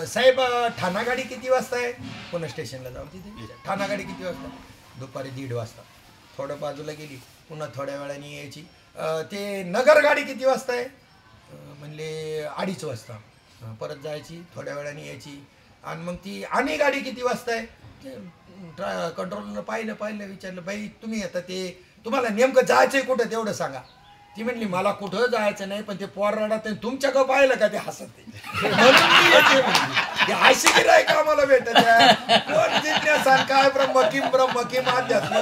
साहेब ठाणा गाडी किती वाजता आहे? पुणे स्टेशनला जाऊ. तिथे ठाणा गाडी किती वाजता? दुपारी 1:30 वाजता. थोडं बाजूला गेली, पुन्हा थोड्या वेळाने यायची. ते नगर गाडी किती वाजता आहे? म्हणले 2:30 वाजता. परत जायची, थोड्या वेळाने यायची. आणि मग ती आणि गाडी किती वाजता आहे? ते कंट्रोलनं पाहिलं विचारलं, बाई तुम्ही आता ते तुम्हाला नेमकं जायचंय कुठं तेवढं सांगा. ती म्हणली मला कुठं जायचं नाही, पण ते पोर रडत तुमच्या का पाहिलं का ते हसत अशी गिरायक आम्हाला भेटत आहे. कोण जिज्ञासा काय ब्रह्म किम अध्यात्म,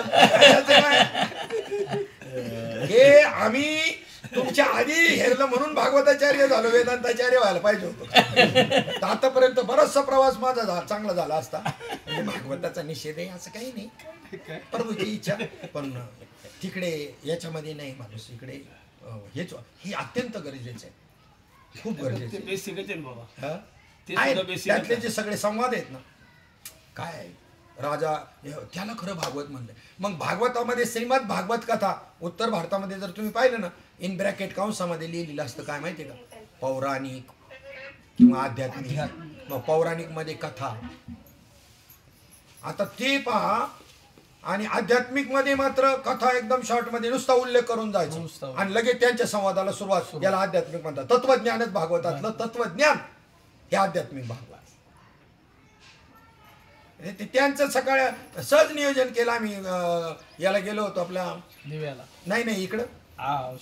हे आम्ही तुमच्या आधी हेरलं म्हणून भागवताचार्य झालो, वेदांताचार्य व्हायला पाहिजे होतं. आतापर्यंत बराचसा प्रवास माझा चांगला झाला असता. म्हणजे भागवताचा निषेध आहे असं काही नाही, प्रभूची इच्छा. पण तिकडे याच्यामध्ये नाही माणूस, इकडे हे अत्यंत गरजेचं आहे, खूप गरजेचं आहे. त्यातले जे सगळे संवाद आहेत ना, काय राजा त्याला खरं भागवत म्हणलं. मग भागवतामध्ये श्रीमद भागवत कथा उत्तर भारतामध्ये जर तुम्ही पाहिलं ना, इन ब्रॅकेट कंसामध्ये लिहिलेलं असतं काय माहिती आहे का, पौराणिक किंवा आध्यात्मिक. मग पौराणिक मध्ये कथा, आता ते पहा. आणि आध्यात्मिक मध्ये मात्र कथा एकदम शॉर्ट मध्ये नुसता उल्लेख करून जायचा आणि लगेच त्यांच्या संवादाला सुरुवात. याला आध्यात्मिक म्हणतात. तत्वज्ञानच भागवतातलं तत्वज्ञान हे आध्यात्मिक भागवत. त्यांचं सकाळ सहज नियोजन केलं आम्ही. याला गेलो होतो आपल्या दिव्याला, नाही इकडं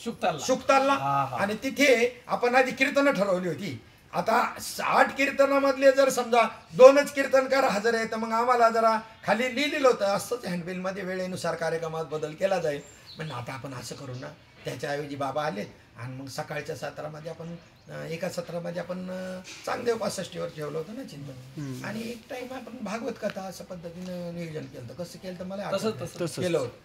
शुक्तालला. आणि तिथे आपण आधी कीर्तनं ठरवली होती. आता 8 कीर्तनामधले जर समजा 2च कीर्तनकार हजर आहे तर मग आम्हाला जरा खाली लिहिलेलं होतं असंच हँडबिलमध्ये वेळेनुसार कार्यक्रमात बदल केला जाईल. म्हणजे आता आपण असं करू ना, त्याच्याऐवजी बाबा आलेत आणि मग सकाळच्या सत्रामध्ये आपण एका सत्रामध्ये आपण चांगदेव 65वर ठेवलं होतं ना चिंतन, आणि एक टाइम आपण भागवत कथा असं पद्धतीनं नियोजन केलं होतं. कसं केलं तर मला केलं होतं.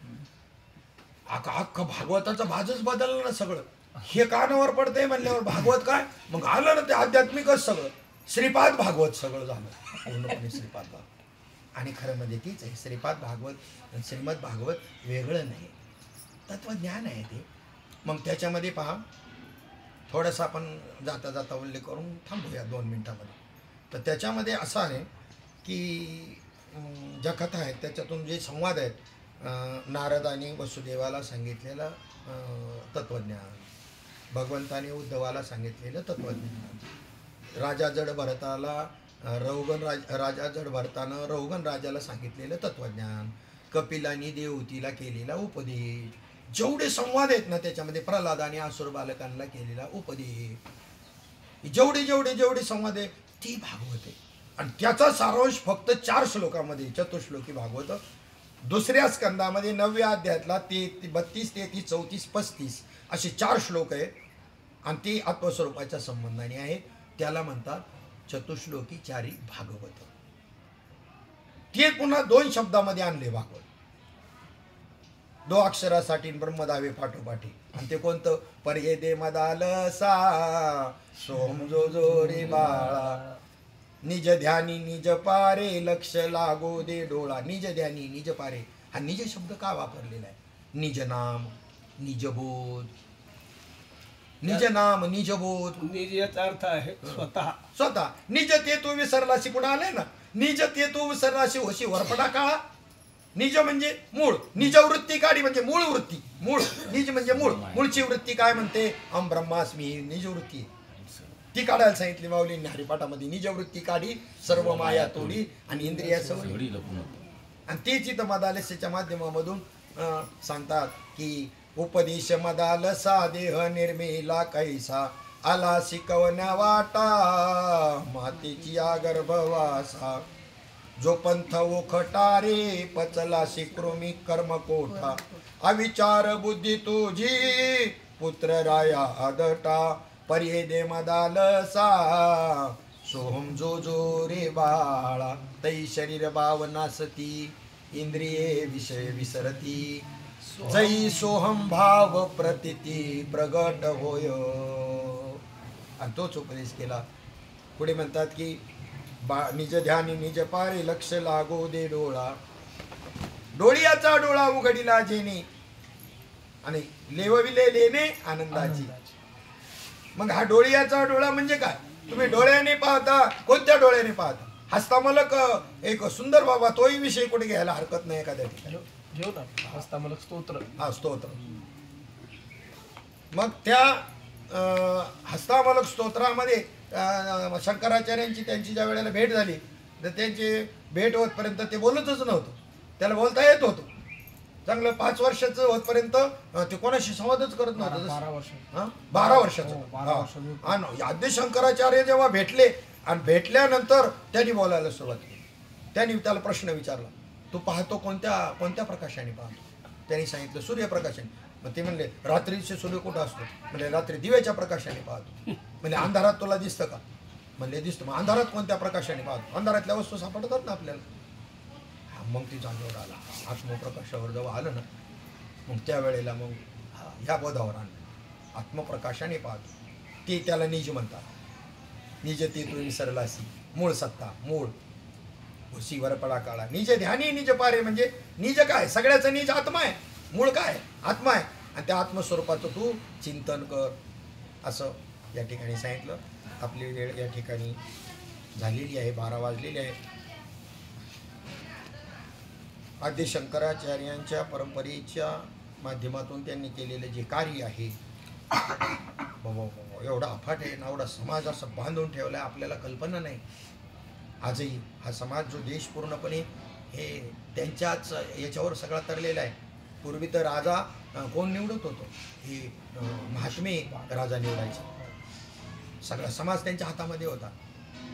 अख्खं भागवताचं बाजूच बदललं ना सगळं. हे कानावर पडतंय म्हणल्यावर भागवत काय, मग आलं ना ते आध्यात्मिकच सगळं. श्रीपाद भागवत सगळं झालं पूर्णपणे श्रीपाद भागवत. आणि खरं म्हणजे तीच आहे, श्रीपाद भागवत आणि श्रीमद भागवत वेगळं नाही, तत्वज्ञान आहे ते. मग त्याच्यामध्ये पहा, थोडंसं आपण जाता जाता उल्लेख करून थांबूया 2 मिनिटामध्ये. तर त्याच्यामध्ये असं आहे की ज्या कथा आहेत त्याच्यातून जे संवाद आहेत, नारदाने वसुदेवाला सांगितलेलं तत्वज्ञान, भगवंताने उद्धवाला सांगितलेलं तत्वज्ञान, राजा जड भरताला राजा जड भरतानं रौगण राजाला सांगितलेलं तत्वज्ञान, कपिलानी देवतीला केलेला उपदेश, जेवढे संवाद आहेत ना त्याच्यामध्ये प्रल्हादाने असुर बालकांना केलेला उपदेश, जेवढे संवाद आहे ती भागवत आहे. आणि त्याचा सारांश फक्त 4 श्लोकामध्ये, चतुश्लोकी भागवत. दुसऱ्या स्कंदामध्ये 9व्या अध्यायातला 32, 33, 34, 35 असे 4 श्लोक आहेत आणि ते आत्मस्वरूपाच्या संबंधाने आहेत. त्याला म्हणतात चतुश्लोकी चारी भागवत. ते पुन्हा 2 शब्दामध्ये आणले भागवत, 2 अक्षरासाठी ब्रह्मदावे पाठोपाठी. आणि ते कोणतं, पर्ये दे मदालसा सोम जो जो रे बाळा, निज ध्यानी निज पारे लक्ष लागो दे डोळा. निज ध्यानी निज पारे, हा निज शब्द का वापरलेला आहे, निज नाम निज बोध, निज नाम निज बोध. निज याचा अर्थ आहे स्वतः. निज ते तू विसरलाशी, पुढे आले ना, निज ते तू विसरलाशी होशी वरपडा काळा. निज म्हणजे मूळ, निज वृत्ती काढी म्हणजे मूळ वृत्ती, मूळ. निज म्हणजे मूळ, मूळची वृत्ती काय म्हणते, अम ब्रह्मास्मी, निज वृत्ती ती काढायला सांगितली माऊलींनी हरिपाठामध्ये. निज वृत्ती काढी सर्व माया तोडी आणि इंद्रिया सवडी. आणि ती चित्त मदालस्याच्या माध्यमामधून सांगतात की उपदेश मदालसा देह निर्मिला कैसा, आला शिकवण्या वाटा मातेची गर्भवासा, जो पंथ ओखटारे पचला शिकृमी कर्म कोठा, अविचार बुद्धी तुझी पुत्र राया आदटा, पर्ये दे मदालसा सोहम जो जो रे बाळा, तै शरीर भावनासती इंद्रिये विषय विसरती, जै सोहम भाव प्रतिती प्रगट होय. आणि तोच उपदेश केला. पुढे म्हणतात की निज ध्यानी निज पारे लक्ष लागो दे डोळा, डोळ्याचा डोळा उघडीला जेणे आणि लेवविले लेणे आनंदाची. मग हा डोळ्याचा डोळा म्हणजे काय, तुम्ही डोळ्याने पाहता, कोणत्या डोळ्याने पाहता, हस्तामलक एक सुंदर बाबा तोही विषय कुठे घ्यायला हरकत नाही एखाद्या ठिकाणी, घेऊ ना हस्तामलक स्तोत्र. हा स्तोत्र. मग त्या हस्तामलक स्तोत्रामध्ये शंकराचार्यांची त्यांची ज्या वेळेला भेट झाली तर त्यांची भेट होतपर्यंत ते बोलतच नव्हतं, त्याला बोलता येत होतं चांगलं. 5 वर्षाचं होतपर्यंत ते कोणाशी संवादच करत नव्हतं. 12 वर्षाचं. आणि आद्य शंकराचार्य जेव्हा भेटले आणि भेटल्यानंतर त्यांनी बोलायला सुरुवात केली. त्यांनी त्याला प्रश्न विचारला, तू पाहतो कोणत्या प्रकाशाने पाहतो. त्यांनी सांगितलं सूर्यप्रकाशाने. मग ते म्हणले रात्रीचे सूर्य कुठं असतो, म्हणजे रात्री दिव्याच्या प्रकाशाने पाहतो. म्हणजे अंधारात तुला दिसतं का, म्हणले दिसतं. मग अंधारात कोणत्या प्रकाशाने पाहतो, अंधारातल्या वस्तू सापडतात ना आपल्याला. मग ती जागेवर आला, आत्मप्रकाशावर जेव्हा आलं ना मग त्यावेळेला मग ह्या बोधावर आणलं, आत्मप्रकाशाने पाहतो. ते त्याला निज म्हणतात. निज ते तू विसरलासी, मूळ सत्ता, मूळ. भुसीवर पडा काळा. निज ध्यानी निज पारे, म्हणजे निज काय, सगळ्याचं निज आत्मा आहे. मूळ काय, आत्मा आहे. आणि त्या आत्मस्वरूपाचं तू चिंतन कर, असं या ठिकाणी सांगितलं. आपली वेळ या ठिकाणी झालेली आहे, 12 वाजलेले आहे. आद्य शंकराचार्यांच्या परंपरेच्या माध्यमातून त्यांनी केलेलं जे कार्य आहे, एवढा अफाट आहे ना, एवढा समाज असं बांधून ठेवला आहे, आपल्याला कल्पना नाही. आजही हा समाज, जो देश पूर्णपणे हे त्यांच्याच याच्यावर सगळा तरलेला आहे. पूर्वी तर राजा कोण निवडत होतो, हे महात्मे राजा निवडायचे. सगळा समाज त्यांच्या हातामध्ये होता.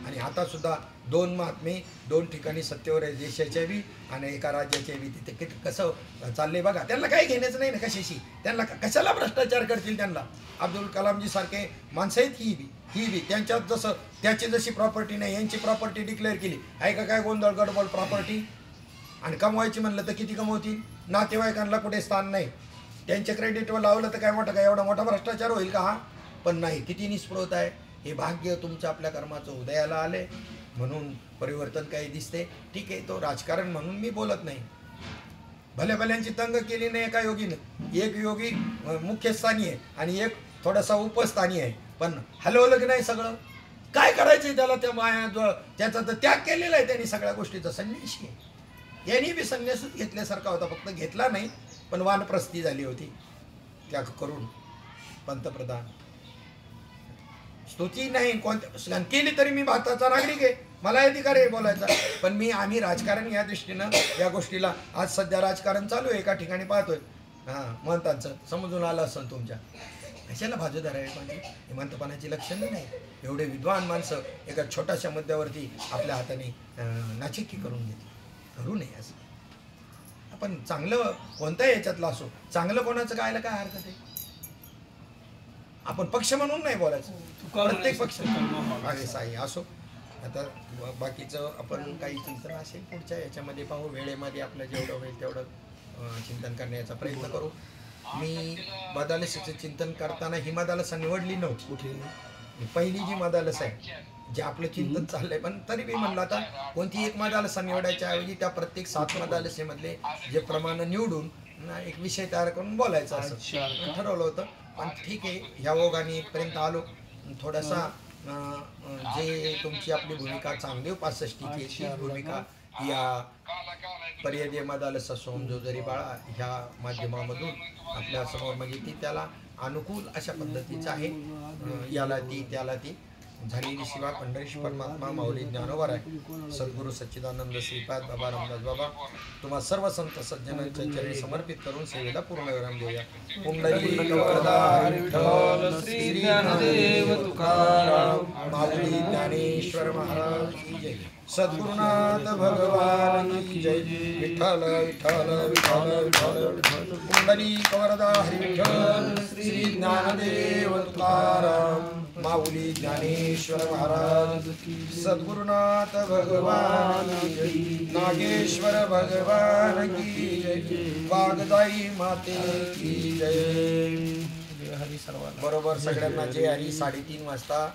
आणि आता सुद्धा 2 महात्मे 2 ठिकाणी सत्तेवर आहे, देशाच्या बी आणि एका राज्याच्या बी. तिथे कसं चाललंय बघा. त्यांना काही घेण्याचं नाही ना कशाशी, त्यांना कशाला भ्रष्टाचार करतील. त्यांना अब्दुल कलामजी सारखे माणसं आहेत, ही बी त्यांच्यात जसं त्याची जशी प्रॉपर्टी नाही, यांची प्रॉपर्टी डिक्लेअर केली आहे का, काय गोंधळ गडबड प्रॉपर्टी. आणि कमवायची म्हणलं तर किती कमवतील, नातेवाईकांना कुठे स्थान नाही. त्यांच्या क्रेडिटवर लावलं तर काय मोठं, काय एवढा मोठा भ्रष्टाचार होईल का हा. पण नाही, किती निष्प्रवत आहे. हे भाग्य तुमचं आपल्या कर्माचं उदयाला आले म्हणून परिवर्तन काही दिसते. ठीक आहे, तो राजकारण म्हणून मी बोलत नाही. भल्या भल्यांची तंग केली नाही एका योगीनं. एक योगी मुख्य स्थानी आहे आणि एक थोडासा उपस्थानी आहे, पण हलवलं की नाही सगळं. काय करायचं त्याला, त्या माया त्याचा तर त्याग केलेला आहे त्यांनी, सगळ्या गोष्टीचा संन्यासी आहे. यांनी बी संन्यासच घेतल्यासारखा होता, फक्त घेतला नाही, पण वानप्रस्थी झाली होती त्याग करून. पंतप्रधान स्तुती नाही कोणत्या केली तरी मी भारताचा नागरिक आहे, मला अधिकार आहे बोलायचा. पण आम्ही राजकारण या दृष्टीनं या गोष्टीला, आज सध्या राजकारण चालू आहे एका ठिकाणी पाहतोय. महंतांचं समजून आलं असेल तुमच्या. कशाला बाजू धरावी म्हणजे, हेमंतपणाची लक्षणं नाही. एवढे विद्वान माणसं एका छोट्याशा मुद्द्यावरती आपल्या हाताने नाचिक्की करून घेतली. करू नये असं. आपण चांगलं कोणत्याही याच्यातलं असो, चांगलं कोणाचं गायला काय हरकत आहे. आपण पक्ष म्हणून नाही बोलायचं, प्रत्येक पक्ष आहे साई असो. आता बाकीचं आपण काही चिंतन असेल पुढच्या याच्यामध्ये पाहू, वेळेमध्ये आपलं जेवढं होईल तेवढं चिंतन करण्याचा प्रयत्न करू. मी मदालसाचं चिंतन करताना ही मदालसा निवडली नव्हती. कुठे पहिली जी मदालस आहे, जे आपलं चिंतन चाललंय, पण तरी मी म्हणलं आता कोणती एक मदालसा निवडायच्या ऐवजी त्या प्रत्येक 7 मदालसेमधले जे प्रमाण निवडून एक विषय तयार करून बोलायचं असं ठरवलं होतं. पण ठीक आहे, ह्या ओघाने इथपर्यंत आलो. थोडासा जे तुमची आपली भूमिका चांगली 65ची ती भूमिका या पर्याय मदालसा सोमजो जरी बाळा ह्या माध्यमामधून आपल्या समोर, म्हणजे ती त्याला अनुकूल अशा पद्धतीचं आहे. याला ती त्याला ती झालेली सेवा पंढरीश परमात्मा माऊली ज्ञानोबा आहे, सद्गुरू सच्चिदानंद श्रीपाद बाबा रामदास बाबा, तुम्हा सर्व संत सज्जनांच्या चरणी समर्पित करून सेवेला पूर्ण विराम देऊया. पुंडलिक वरदा विठ्ठल श्री ज्ञानदेव तुकाराम माऊली ज्ञानेश्वर महाराज की जय. सद्गुरुनाथ भगवान की जय. विठ्ठल विठ्ठल विठ्ठल विठ्ठल. पुंडलिक वरदा विठ्ठल श्री ज्ञानदेव तुकाराम माऊली ज्ञानेश्वर महाराज. सद्गुरुनाथ भगवान की जय. नागेश्वर भगवान की जय. वागदाई माते की जय. बरोबर सगळ्यांना जय हरी. 3:30 वाजता